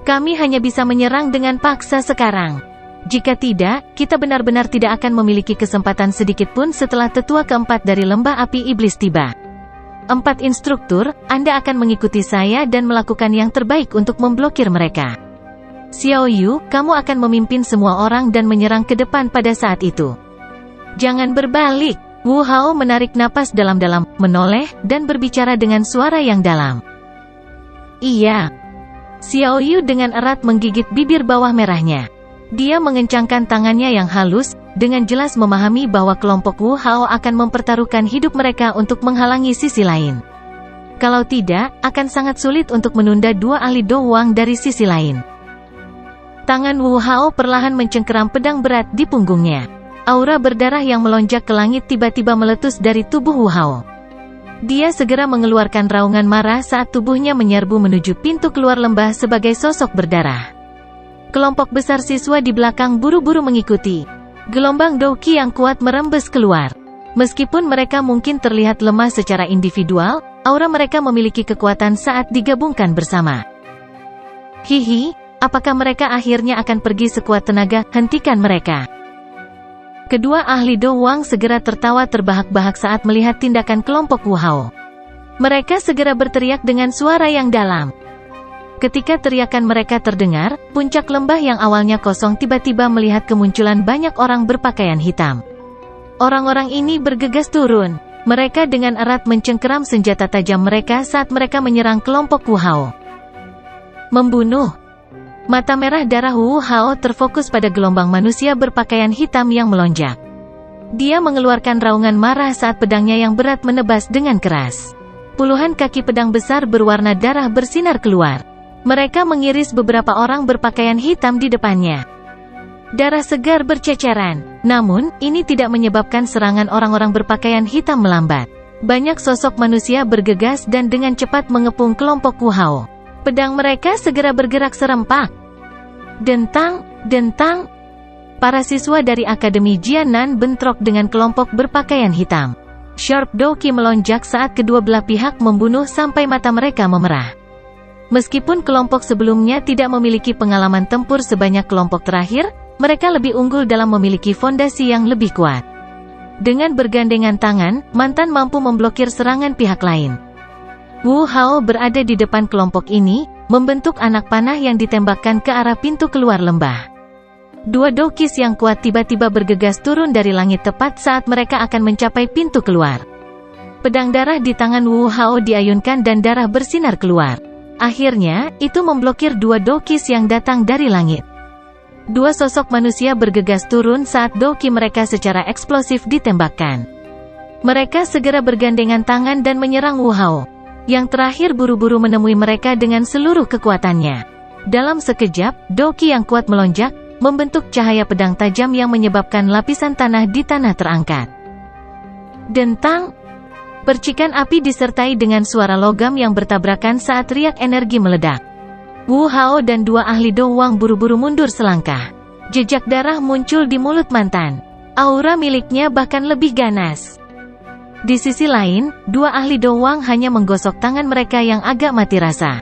Kami hanya bisa menyerang dengan paksa sekarang. Jika tidak, kita benar-benar tidak akan memiliki kesempatan sedikitpun setelah tetua keempat dari lembah api iblis tiba. 4 instruktur, Anda akan mengikuti saya dan melakukan yang terbaik untuk memblokir mereka. Xiao Yu, kamu akan memimpin semua orang dan menyerang ke depan pada saat itu. Jangan berbalik. Wu Hao menarik napas dalam-dalam, menoleh, dan berbicara dengan suara yang dalam. Iya. Xiao Yu dengan erat menggigit bibir bawah merahnya. Dia mengencangkan tangannya yang halus, dengan jelas memahami bahwa kelompok Wu Hao akan mempertaruhkan hidup mereka untuk menghalangi sisi lain. Kalau tidak, akan sangat sulit untuk menunda dua ahli Do Wang dari sisi lain. Tangan Wu Hao perlahan mencengkeram pedang berat di punggungnya. Aura berdarah yang melonjak ke langit tiba-tiba meletus dari tubuh Wu Hao. Dia segera mengeluarkan raungan marah saat tubuhnya menyerbu menuju pintu keluar lembah sebagai sosok berdarah. Kelompok besar siswa di belakang buru-buru mengikuti. Gelombang Douki yang kuat merembes keluar. Meskipun mereka mungkin terlihat lemah secara individual, aura mereka memiliki kekuatan saat digabungkan bersama. Hihi, apakah mereka akhirnya akan pergi sekuat tenaga? Hentikan mereka. Kedua ahli Do Wang segera tertawa terbahak-bahak saat melihat tindakan kelompok Wu Hao. Mereka segera berteriak dengan suara yang dalam. Ketika teriakan mereka terdengar, puncak lembah yang awalnya kosong tiba-tiba melihat kemunculan banyak orang berpakaian hitam. Orang-orang ini bergegas turun. Mereka dengan erat mencengkeram senjata tajam mereka saat mereka menyerang kelompok Wu Hao. Membunuh. Mata merah darah Wu Hao terfokus pada gelombang manusia berpakaian hitam yang melonjak. Dia mengeluarkan raungan marah saat pedangnya yang berat menebas dengan keras. Puluhan kaki pedang besar berwarna darah bersinar keluar. Mereka mengiris beberapa orang berpakaian hitam di depannya. Darah segar berceceran. Namun, ini tidak menyebabkan serangan orang-orang berpakaian hitam melambat. Banyak sosok manusia bergegas dan dengan cepat mengepung kelompok Wu Hao. Pedang mereka segera bergerak serempak. Dentang, dentang. Para siswa dari Akademi Jianan bentrok dengan kelompok berpakaian hitam. Sharp Douki melonjak saat kedua belah pihak membunuh sampai mata mereka memerah. Meskipun kelompok sebelumnya tidak memiliki pengalaman tempur sebanyak kelompok terakhir, mereka lebih unggul dalam memiliki fondasi yang lebih kuat. Dengan bergandengan tangan, mantan mampu memblokir serangan pihak lain. Wu Hao berada di depan kelompok ini, membentuk anak panah yang ditembakkan ke arah pintu keluar lembah. Dua dokis yang kuat tiba-tiba bergegas turun dari langit tepat saat mereka akan mencapai pintu keluar. Pedang darah di tangan Wu Hao diayunkan dan darah bersinar keluar. Akhirnya, itu memblokir dua dokis yang datang dari langit. Dua sosok manusia bergegas turun saat doki mereka secara eksplosif ditembakkan. Mereka segera bergandengan tangan dan menyerang Wu Hao. Yang terakhir buru-buru menemui mereka dengan seluruh kekuatannya. Dalam sekejap, doki yang kuat melonjak, membentuk cahaya pedang tajam yang menyebabkan lapisan tanah di tanah terangkat. Dentang! Percikan api disertai dengan suara logam yang bertabrakan saat riak energi meledak. Wu Hao dan dua ahli Do Wang buru-buru mundur selangkah. Jejak darah muncul di mulut mantan. Aura miliknya bahkan lebih ganas. Di sisi lain, dua ahli Do Wang hanya menggosok tangan mereka yang agak mati rasa.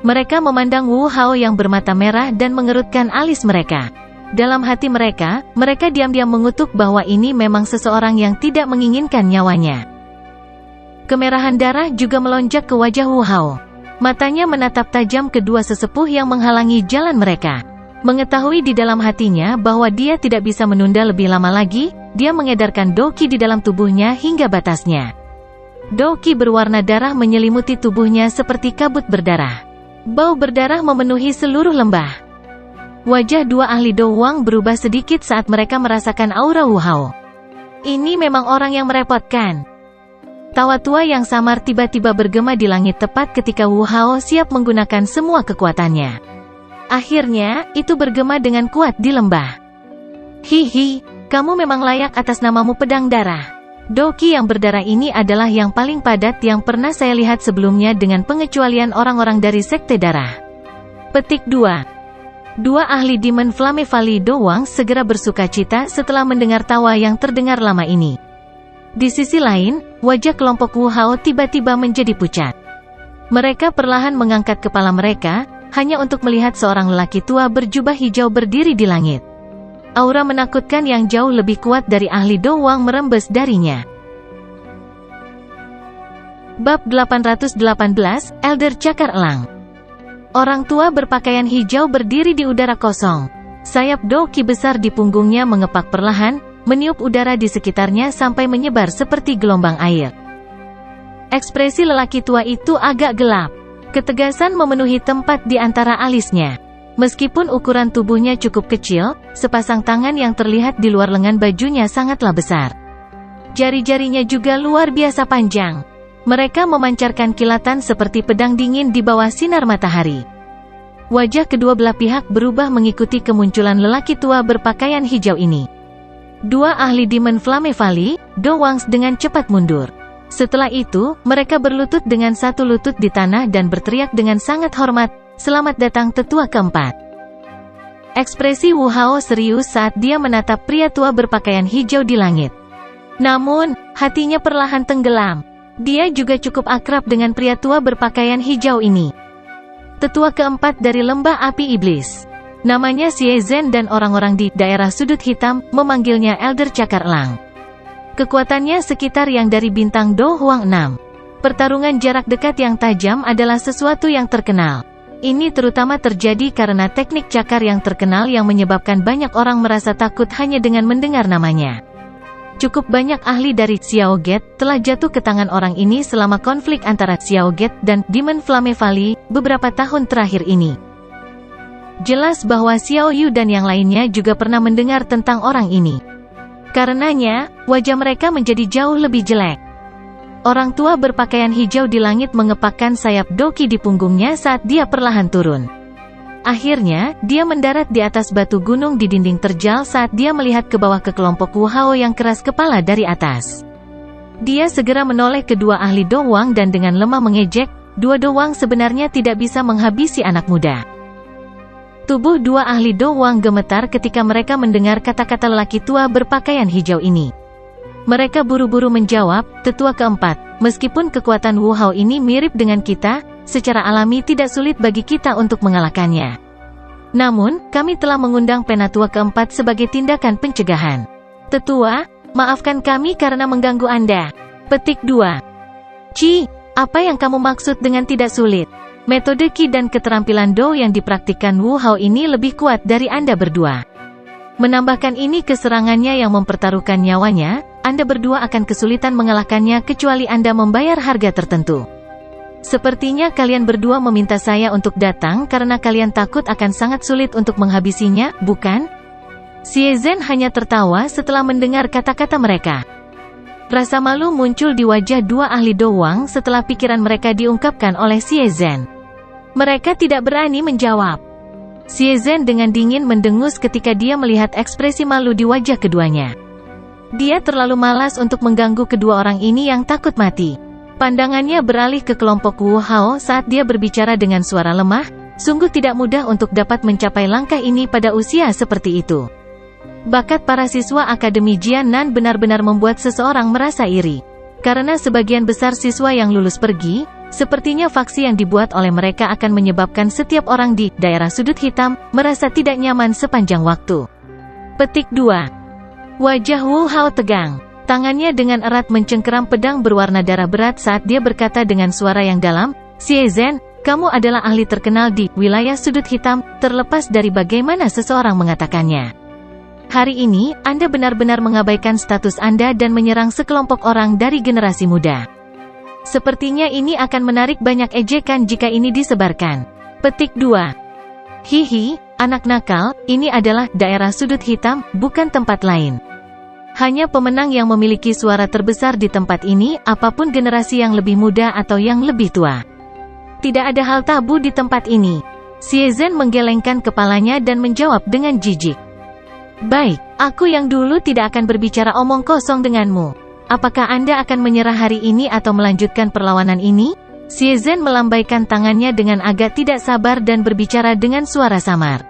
Mereka memandang Wu Hao yang bermata merah dan mengerutkan alis mereka. Dalam hati mereka diam-diam mengutuk bahwa ini memang seseorang yang tidak menginginkan nyawanya. Kemerahan darah juga melonjak ke wajah Wu Hao. Matanya menatap tajam kedua sesepuh yang menghalangi jalan mereka. Mengetahui di dalam hatinya bahwa dia tidak bisa menunda lebih lama lagi, dia mengedarkan doqi di dalam tubuhnya hingga batasnya. Doqi berwarna darah menyelimuti tubuhnya seperti kabut berdarah. Bau berdarah memenuhi seluruh lembah. Wajah dua ahli Do Wang berubah sedikit saat mereka merasakan aura Wu Hao. Ini memang orang yang merepotkan. Tawa tua yang samar tiba-tiba bergema di langit tepat ketika Wu Hao siap menggunakan semua kekuatannya. Akhirnya, itu bergema dengan kuat di lembah. Hihi, kamu memang layak atas namamu pedang darah. Doqi yang berdarah ini adalah yang paling padat yang pernah saya lihat sebelumnya dengan pengecualian orang-orang dari Sekte Darah. Petik 2. Dua ahli Demon Flame Valley Do Wang segera bersukacita setelah mendengar tawa yang terdengar lama ini. Di sisi lain, wajah kelompok Wu Hao tiba-tiba menjadi pucat. Mereka perlahan mengangkat kepala mereka, hanya untuk melihat seorang lelaki tua berjubah hijau berdiri di langit. Aura menakutkan yang jauh lebih kuat dari ahli Do Wang merembes darinya. Bab 818, Elder Cakar Elang. Orang tua berpakaian hijau berdiri di udara kosong. Sayap doqi besar di punggungnya mengepak perlahan, meniup udara di sekitarnya sampai menyebar seperti gelombang air. Ekspresi lelaki tua itu agak gelap. Ketegasan memenuhi tempat di antara alisnya. Meskipun ukuran tubuhnya cukup kecil, sepasang tangan yang terlihat di luar lengan bajunya sangatlah besar. Jari-jarinya juga luar biasa panjang. Mereka memancarkan kilatan seperti pedang dingin di bawah sinar matahari. Wajah kedua belah pihak berubah mengikuti kemunculan lelaki tua berpakaian hijau ini. Dua ahli Demon Flame Valley, Do Wangs dengan cepat mundur. Setelah itu, mereka berlutut dengan satu lutut di tanah dan berteriak dengan sangat hormat, "Selamat datang tetua keempat." Ekspresi Wu Hao serius saat dia menatap pria tua berpakaian hijau di langit. Namun, hatinya perlahan tenggelam. Dia juga cukup akrab dengan pria tua berpakaian hijau ini. Tetua keempat dari lembah api iblis. Namanya Xie Zhen dan orang-orang di daerah sudut hitam memanggilnya Elder Cakar Elang. Kekuatannya sekitar yang dari bintang Do Huang 6. Pertarungan jarak dekat yang tajam adalah sesuatu yang terkenal. Ini terutama terjadi karena teknik cakar yang terkenal yang menyebabkan banyak orang merasa takut hanya dengan mendengar namanya. Cukup banyak ahli dari Xiao Gate telah jatuh ke tangan orang ini selama konflik antara Xiao Gate dan Demon Flame Valley beberapa tahun terakhir ini. Jelas bahwa Xiao Yu dan yang lainnya juga pernah mendengar tentang orang ini. Karenanya, wajah mereka menjadi jauh lebih jelek. Orang tua berpakaian hijau di langit mengepakkan sayap doqi di punggungnya saat dia perlahan turun. Akhirnya, dia mendarat di atas batu gunung di dinding terjal saat dia melihat ke bawah ke kelompok Wu Hao yang keras kepala dari atas. Dia segera menoleh kedua ahli Do Wang dan dengan lemah mengejek, "Dua Do Wang sebenarnya tidak bisa menghabisi anak muda." Tubuh dua ahli Do Wang gemetar ketika mereka mendengar kata-kata lelaki tua berpakaian hijau ini. Mereka buru-buru menjawab, "Tetua keempat, meskipun kekuatan Wu Hao ini mirip dengan kita, secara alami tidak sulit bagi kita untuk mengalahkannya. Namun, kami telah mengundang Penatua keempat sebagai tindakan pencegahan. Tetua, maafkan kami karena mengganggu Anda." Petik 2. Ci, apa yang kamu maksud dengan tidak sulit? Metode Qi dan keterampilan Do yang dipraktikkan Wu Hao ini lebih kuat dari Anda berdua. Menambahkan ini ke serangannya yang mempertaruhkan nyawanya, Anda berdua akan kesulitan mengalahkannya kecuali Anda membayar harga tertentu. Sepertinya kalian berdua meminta saya untuk datang karena kalian takut akan sangat sulit untuk menghabisinya, bukan? Xie Zhen hanya tertawa setelah mendengar kata-kata mereka. Rasa malu muncul di wajah dua ahli Do Wang setelah pikiran mereka diungkapkan oleh Xie Zhen. Mereka tidak berani menjawab. Xie Zhen dengan dingin mendengus ketika dia melihat ekspresi malu di wajah keduanya. Dia terlalu malas untuk mengganggu kedua orang ini yang takut mati. Pandangannya beralih ke kelompok Wu Hao saat dia berbicara dengan suara lemah. Sungguh tidak mudah untuk dapat mencapai langkah ini pada usia seperti itu. Bakat para siswa Akademi Jianan benar-benar membuat seseorang merasa iri. Karena sebagian besar siswa yang lulus pergi, sepertinya faksi yang dibuat oleh mereka akan menyebabkan setiap orang di daerah sudut hitam merasa tidak nyaman sepanjang waktu. Petik 2. Wajah Wu Hao tegang. Tangannya dengan erat mencengkeram pedang berwarna darah berat saat dia berkata dengan suara yang dalam, "Xie Zhen, kamu adalah ahli terkenal di wilayah sudut hitam, terlepas dari bagaimana seseorang mengatakannya. Hari ini, Anda benar-benar mengabaikan status Anda dan menyerang sekelompok orang dari generasi muda. Sepertinya ini akan menarik banyak ejekan jika ini disebarkan." Petik 2. Hihi, anak nakal, ini adalah daerah sudut hitam, bukan tempat lain. Hanya pemenang yang memiliki suara terbesar di tempat ini, apapun generasi yang lebih muda atau yang lebih tua. Tidak ada hal tabu di tempat ini. Xie Zhen menggelengkan kepalanya dan menjawab dengan jijik. Baik, aku yang dulu tidak akan berbicara omong kosong denganmu. Apakah Anda akan menyerah hari ini atau melanjutkan perlawanan ini? Xie Zhen melambaikan tangannya dengan agak tidak sabar dan berbicara dengan suara samar.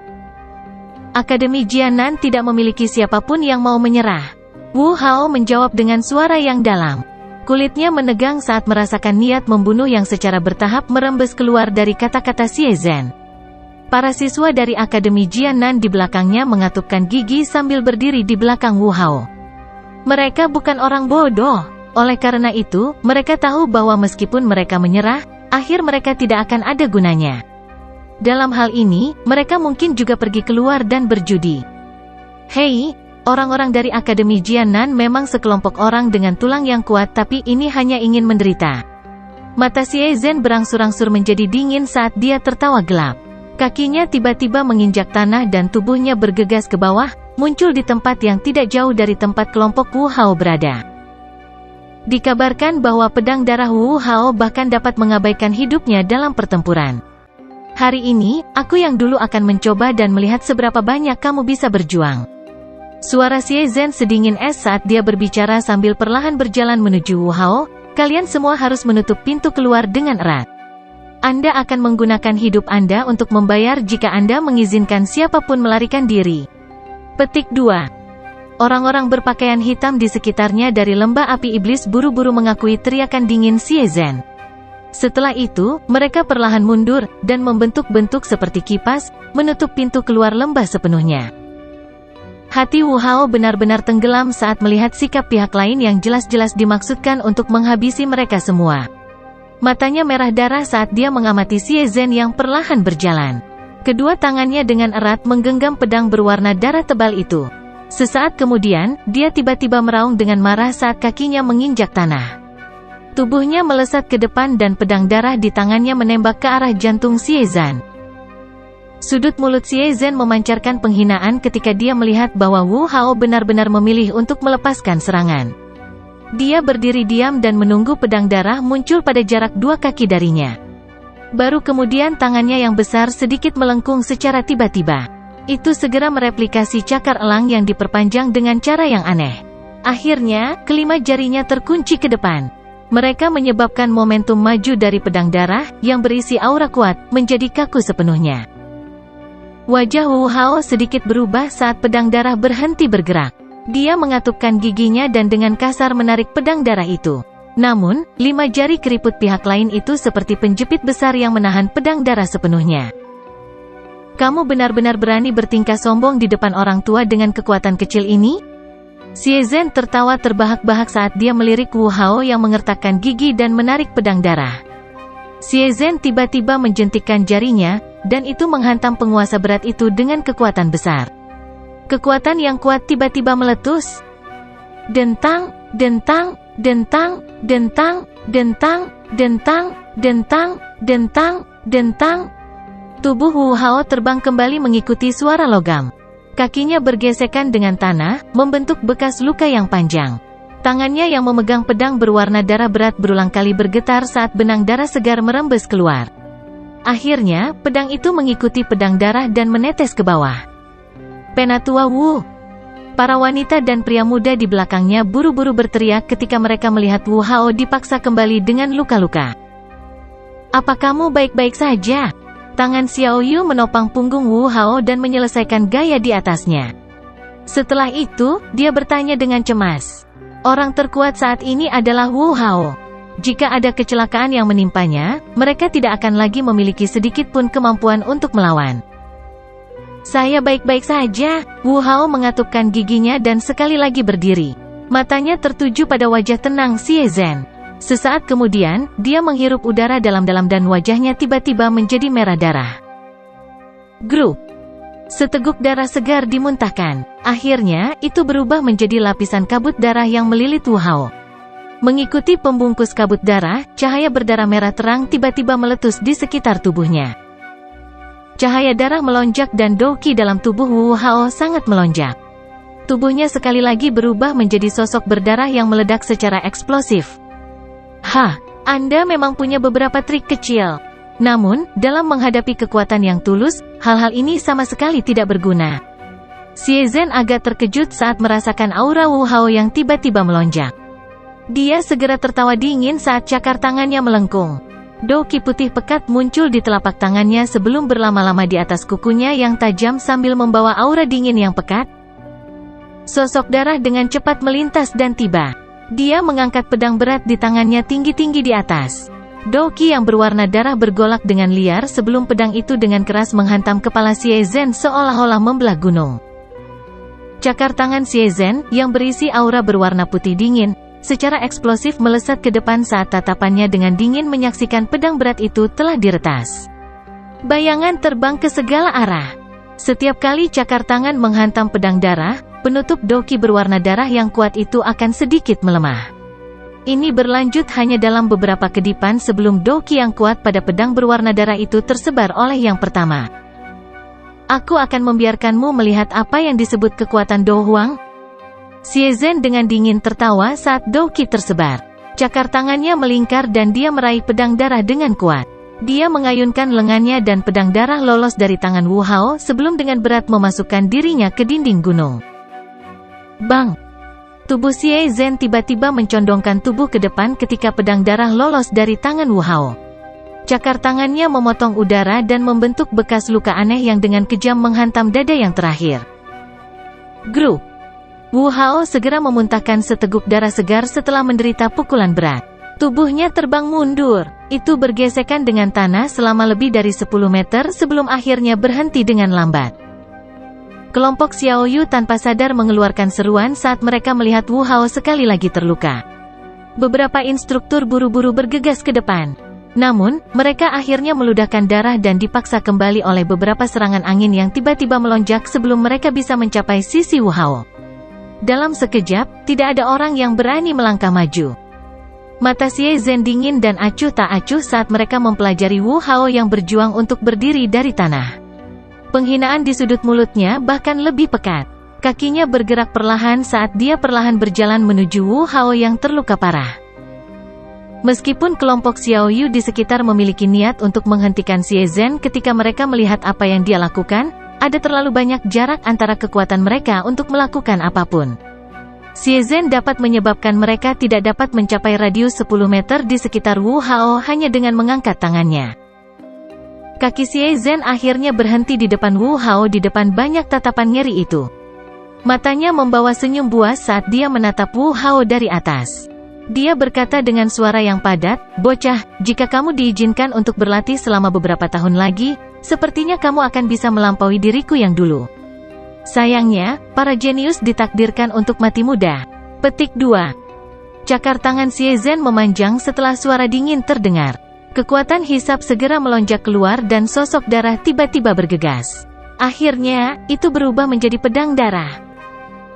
Akademi Jianan tidak memiliki siapapun yang mau menyerah. Wu Hao menjawab dengan suara yang dalam. Kulitnya menegang saat merasakan niat membunuh yang secara bertahap merembes keluar dari kata-kata Xie Zhen. Para siswa dari Akademi Jianan di belakangnya mengatupkan gigi sambil berdiri di belakang Wu Hao. Mereka bukan orang bodoh. Oleh karena itu, mereka tahu bahwa meskipun mereka menyerah, akhir mereka tidak akan ada gunanya. Dalam hal ini, mereka mungkin juga pergi keluar dan berjudi. Hei, orang-orang dari Akademi Jianan memang sekelompok orang dengan tulang yang kuat, tapi ini hanya ingin menderita. Mata Xie Zhen berangsur-angsur menjadi dingin saat dia tertawa gelap. Kakinya tiba-tiba menginjak tanah dan tubuhnya bergegas ke bawah, muncul di tempat yang tidak jauh dari tempat kelompok Wu Hao berada. Dikabarkan bahwa pedang darah Wu Hao bahkan dapat mengabaikan hidupnya dalam pertempuran. Hari ini, aku yang dulu akan mencoba dan melihat seberapa banyak kamu bisa berjuang. Suara Xie Zhen sedingin es saat dia berbicara sambil perlahan berjalan menuju Wu Hao. Kalian semua harus menutup pintu keluar dengan erat. Anda akan menggunakan hidup Anda untuk membayar jika Anda mengizinkan siapapun melarikan diri. Petik 2. Orang-orang berpakaian hitam di sekitarnya dari lembah api iblis buru-buru mengakui teriakan dingin Xie Zhen. Setelah itu, mereka perlahan mundur, dan membentuk-bentuk seperti kipas, menutup pintu keluar lembah sepenuhnya. Hati Wu Hao benar-benar tenggelam saat melihat sikap pihak lain yang jelas-jelas dimaksudkan untuk menghabisi mereka semua. Matanya merah darah saat dia mengamati Xie Zhen yang perlahan berjalan. Kedua tangannya dengan erat menggenggam pedang berwarna darah tebal itu. Sesaat kemudian, dia tiba-tiba meraung dengan marah saat kakinya menginjak tanah. Tubuhnya melesat ke depan dan pedang darah di tangannya menembak ke arah jantung Xie Zhen. Sudut mulut Xie Zhen memancarkan penghinaan ketika dia melihat bahwa Wu Hao benar-benar memilih untuk melepaskan serangan. Dia berdiri diam dan menunggu pedang darah muncul pada jarak 2 kaki darinya. Baru kemudian tangannya yang besar sedikit melengkung secara tiba-tiba. Itu segera mereplikasi cakar elang yang diperpanjang dengan cara yang aneh. Akhirnya, kelima jarinya terkunci ke depan. Mereka menyebabkan momentum maju dari pedang darah, yang berisi aura kuat, menjadi kaku sepenuhnya. Wajah Wu Hao sedikit berubah saat pedang darah berhenti bergerak. Dia mengatupkan giginya dan dengan kasar menarik pedang darah itu. Namun, 5 jari keriput pihak lain itu seperti penjepit besar yang menahan pedang darah sepenuhnya. Kamu benar-benar berani bertingkah sombong di depan orang tua dengan kekuatan kecil ini? Xie Zhen tertawa terbahak-bahak saat dia melirik Wu Hao yang mengertakkan gigi dan menarik pedang darah. Xie Zhen tiba-tiba menjentikkan jarinya, dan itu menghantam penguasa berat itu dengan kekuatan besar. Kekuatan yang kuat tiba-tiba meletus. Dentang, dentang, dentang, dentang, dentang, dentang, dentang, dentang, dentang. Tubuh Wu Hao terbang kembali mengikuti suara logam. Kakinya bergesekan dengan tanah, membentuk bekas luka yang panjang. Tangannya yang memegang pedang berwarna darah berat berulang kali bergetar saat benang darah segar merembes keluar. Akhirnya, pedang itu mengikuti pedang darah dan menetes ke bawah. Penatua Wu. Para wanita dan pria muda di belakangnya buru-buru berteriak ketika mereka melihat Wu Hao dipaksa kembali dengan luka-luka. "Apa kamu baik-baik saja?" Tangan Xiao Yu menopang punggung Wu Hao dan menyelesaikan gaya di atasnya. Setelah itu, dia bertanya dengan cemas. Orang terkuat saat ini adalah Wu Hao. Jika ada kecelakaan yang menimpanya, mereka tidak akan lagi memiliki sedikit pun kemampuan untuk melawan. "Saya baik-baik saja." Wu Hao mengatupkan giginya dan sekali lagi berdiri. Matanya tertuju pada wajah tenang Xie Zhen. Sesaat kemudian, dia menghirup udara dalam-dalam dan wajahnya tiba-tiba menjadi merah darah. Grup. Seteguk darah segar dimuntahkan. Akhirnya, itu berubah menjadi lapisan kabut darah yang melilit Wu Hao. Mengikuti pembungkus kabut darah, cahaya berdarah merah terang tiba-tiba meletus di sekitar tubuhnya. Cahaya darah melonjak dan Douqi dalam tubuh Wu Hao sangat melonjak. Tubuhnya sekali lagi berubah menjadi sosok berdarah yang meledak secara eksplosif. Anda memang punya beberapa trik kecil. Namun, dalam menghadapi kekuatan yang tulus, hal-hal ini sama sekali tidak berguna. Xie Zhen agak terkejut saat merasakan aura Wu Hao yang tiba-tiba melonjak. Dia segera tertawa dingin saat cakar tangannya melengkung. Douqi putih pekat muncul di telapak tangannya sebelum berlama-lama di atas kukunya yang tajam sambil membawa aura dingin yang pekat. Sosok darah dengan cepat melintas dan tiba. Dia mengangkat pedang berat di tangannya tinggi-tinggi di atas. Douqi yang berwarna darah bergolak dengan liar sebelum pedang itu dengan keras menghantam kepala Xie Zhen seolah-olah membelah gunung. Cakar tangan Xie Zhen, yang berisi aura berwarna putih dingin, secara eksplosif melesat ke depan saat tatapannya dengan dingin menyaksikan pedang berat itu telah diretas. Bayangan terbang ke segala arah. Setiap kali cakar tangan menghantam pedang darah, penutup Douqi berwarna darah yang kuat itu akan sedikit melemah. Ini berlanjut hanya dalam beberapa kedipan sebelum Douqi yang kuat pada pedang berwarna darah itu tersebar oleh yang pertama. "Aku akan membiarkanmu melihat apa yang disebut kekuatan Do Huang." Xie Zhen dengan dingin tertawa saat Douqi tersebar. Cakar tangannya melingkar dan dia meraih pedang darah dengan kuat. Dia mengayunkan lengannya dan pedang darah lolos dari tangan Wu Hao sebelum dengan berat memasukkan dirinya ke dinding gunung. Bang! Tubuh Xie Zhen tiba-tiba mencondongkan tubuh ke depan ketika pedang darah lolos dari tangan Wu Hao. Cakar tangannya memotong udara dan membentuk bekas luka aneh yang dengan kejam menghantam dada yang terakhir. Grup. Wu Hao segera memuntahkan seteguk darah segar setelah menderita pukulan berat. Tubuhnya terbang mundur. Itu bergesekan dengan tanah selama lebih dari 10 meter sebelum akhirnya berhenti dengan lambat. Kelompok Xiao Yu tanpa sadar mengeluarkan seruan saat mereka melihat Wu Hao sekali lagi terluka. Beberapa instruktur buru-buru bergegas ke depan. Namun, mereka akhirnya meludahkan darah dan dipaksa kembali oleh beberapa serangan angin yang tiba-tiba melonjak sebelum mereka bisa mencapai sisi Wu Hao. Dalam sekejap, tidak ada orang yang berani melangkah maju. Mata Xie Zhen dingin dan acuh tak acuh saat mereka mempelajari Wu Hao yang berjuang untuk berdiri dari tanah. Penghinaan di sudut mulutnya bahkan lebih pekat. Kakinya bergerak perlahan saat dia perlahan berjalan menuju Wu Hao yang terluka parah. Meskipun kelompok Xiao Yu di sekitar memiliki niat untuk menghentikan Xie Zhen ketika mereka melihat apa yang dia lakukan, ada terlalu banyak jarak antara kekuatan mereka untuk melakukan apapun. Xie Zhen dapat menyebabkan mereka tidak dapat mencapai radius 10 meter di sekitar Wu Hao hanya dengan mengangkat tangannya. Kaki Xie Zhen akhirnya berhenti di depan Wu Hao di depan banyak tatapan ngeri itu. Matanya membawa senyum buas saat dia menatap Wu Hao dari atas. Dia berkata dengan suara yang padat, "Bocah, jika kamu diizinkan untuk berlatih selama beberapa tahun lagi, sepertinya kamu akan bisa melampaui diriku yang dulu. Sayangnya, para jenius ditakdirkan untuk mati muda." Petik 2. Cakar tangan Xie Zhen memanjang setelah suara dingin terdengar. Kekuatan hisap segera melonjak keluar dan sosok darah tiba-tiba bergegas. Akhirnya, itu berubah menjadi pedang darah.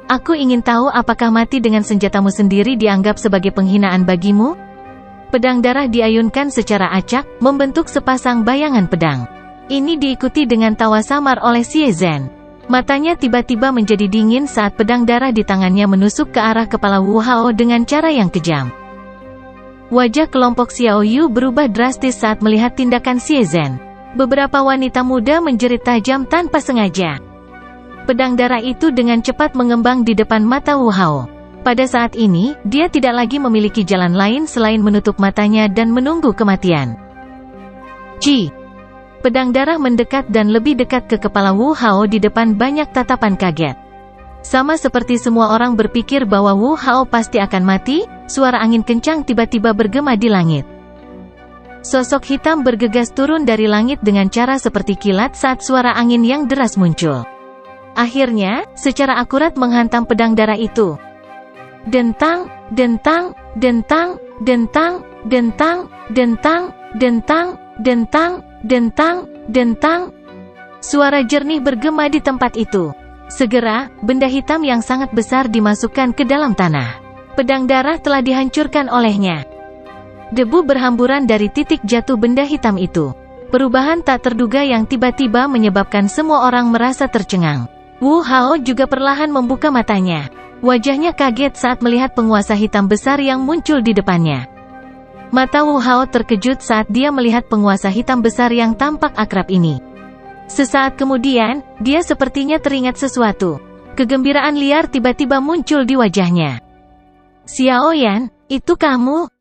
"Aku ingin tahu apakah mati dengan senjatamu sendiri dianggap sebagai penghinaan bagimu?" Pedang darah diayunkan secara acak, membentuk sepasang bayangan pedang. Ini diikuti dengan tawa samar oleh Xie Zhen. Matanya tiba-tiba menjadi dingin saat pedang darah di tangannya menusuk ke arah kepala Wu Hao dengan cara yang kejam. Wajah kelompok Xiao Yu berubah drastis saat melihat tindakan Xie Zhen. Beberapa wanita muda menjerit tajam tanpa sengaja. Pedang darah itu dengan cepat mengembang di depan mata Wu Hao. Pada saat ini, dia tidak lagi memiliki jalan lain selain menutup matanya dan menunggu kematian. Ji. Pedang darah mendekat dan lebih dekat ke kepala Wu Hao di depan banyak tatapan kaget. Sama seperti semua orang berpikir bahwa Wu Hao pasti akan mati, suara angin kencang tiba-tiba bergema di langit. Sosok hitam bergegas turun dari langit dengan cara seperti kilat saat suara angin yang deras muncul. Akhirnya, secara akurat menghantam pedang darah itu. Dentang, dentang, dentang, dentang, dentang, dentang, dentang, dentang, dentang, dentang. Suara jernih bergema di tempat itu. Segera, benda hitam yang sangat besar dimasukkan ke dalam tanah. Pedang darah telah dihancurkan olehnya. Debu berhamburan dari titik jatuh benda hitam itu. Perubahan tak terduga yang tiba-tiba menyebabkan semua orang merasa tercengang. Wu Hao juga perlahan membuka matanya. Wajahnya kaget saat melihat penguasa hitam besar yang muncul di depannya. Mata Wu Hao terkejut saat dia melihat penguasa hitam besar yang tampak akrab ini. Sesaat kemudian, dia sepertinya teringat sesuatu. Kegembiraan liar tiba-tiba muncul di wajahnya. Xiaoyan, itu kamu?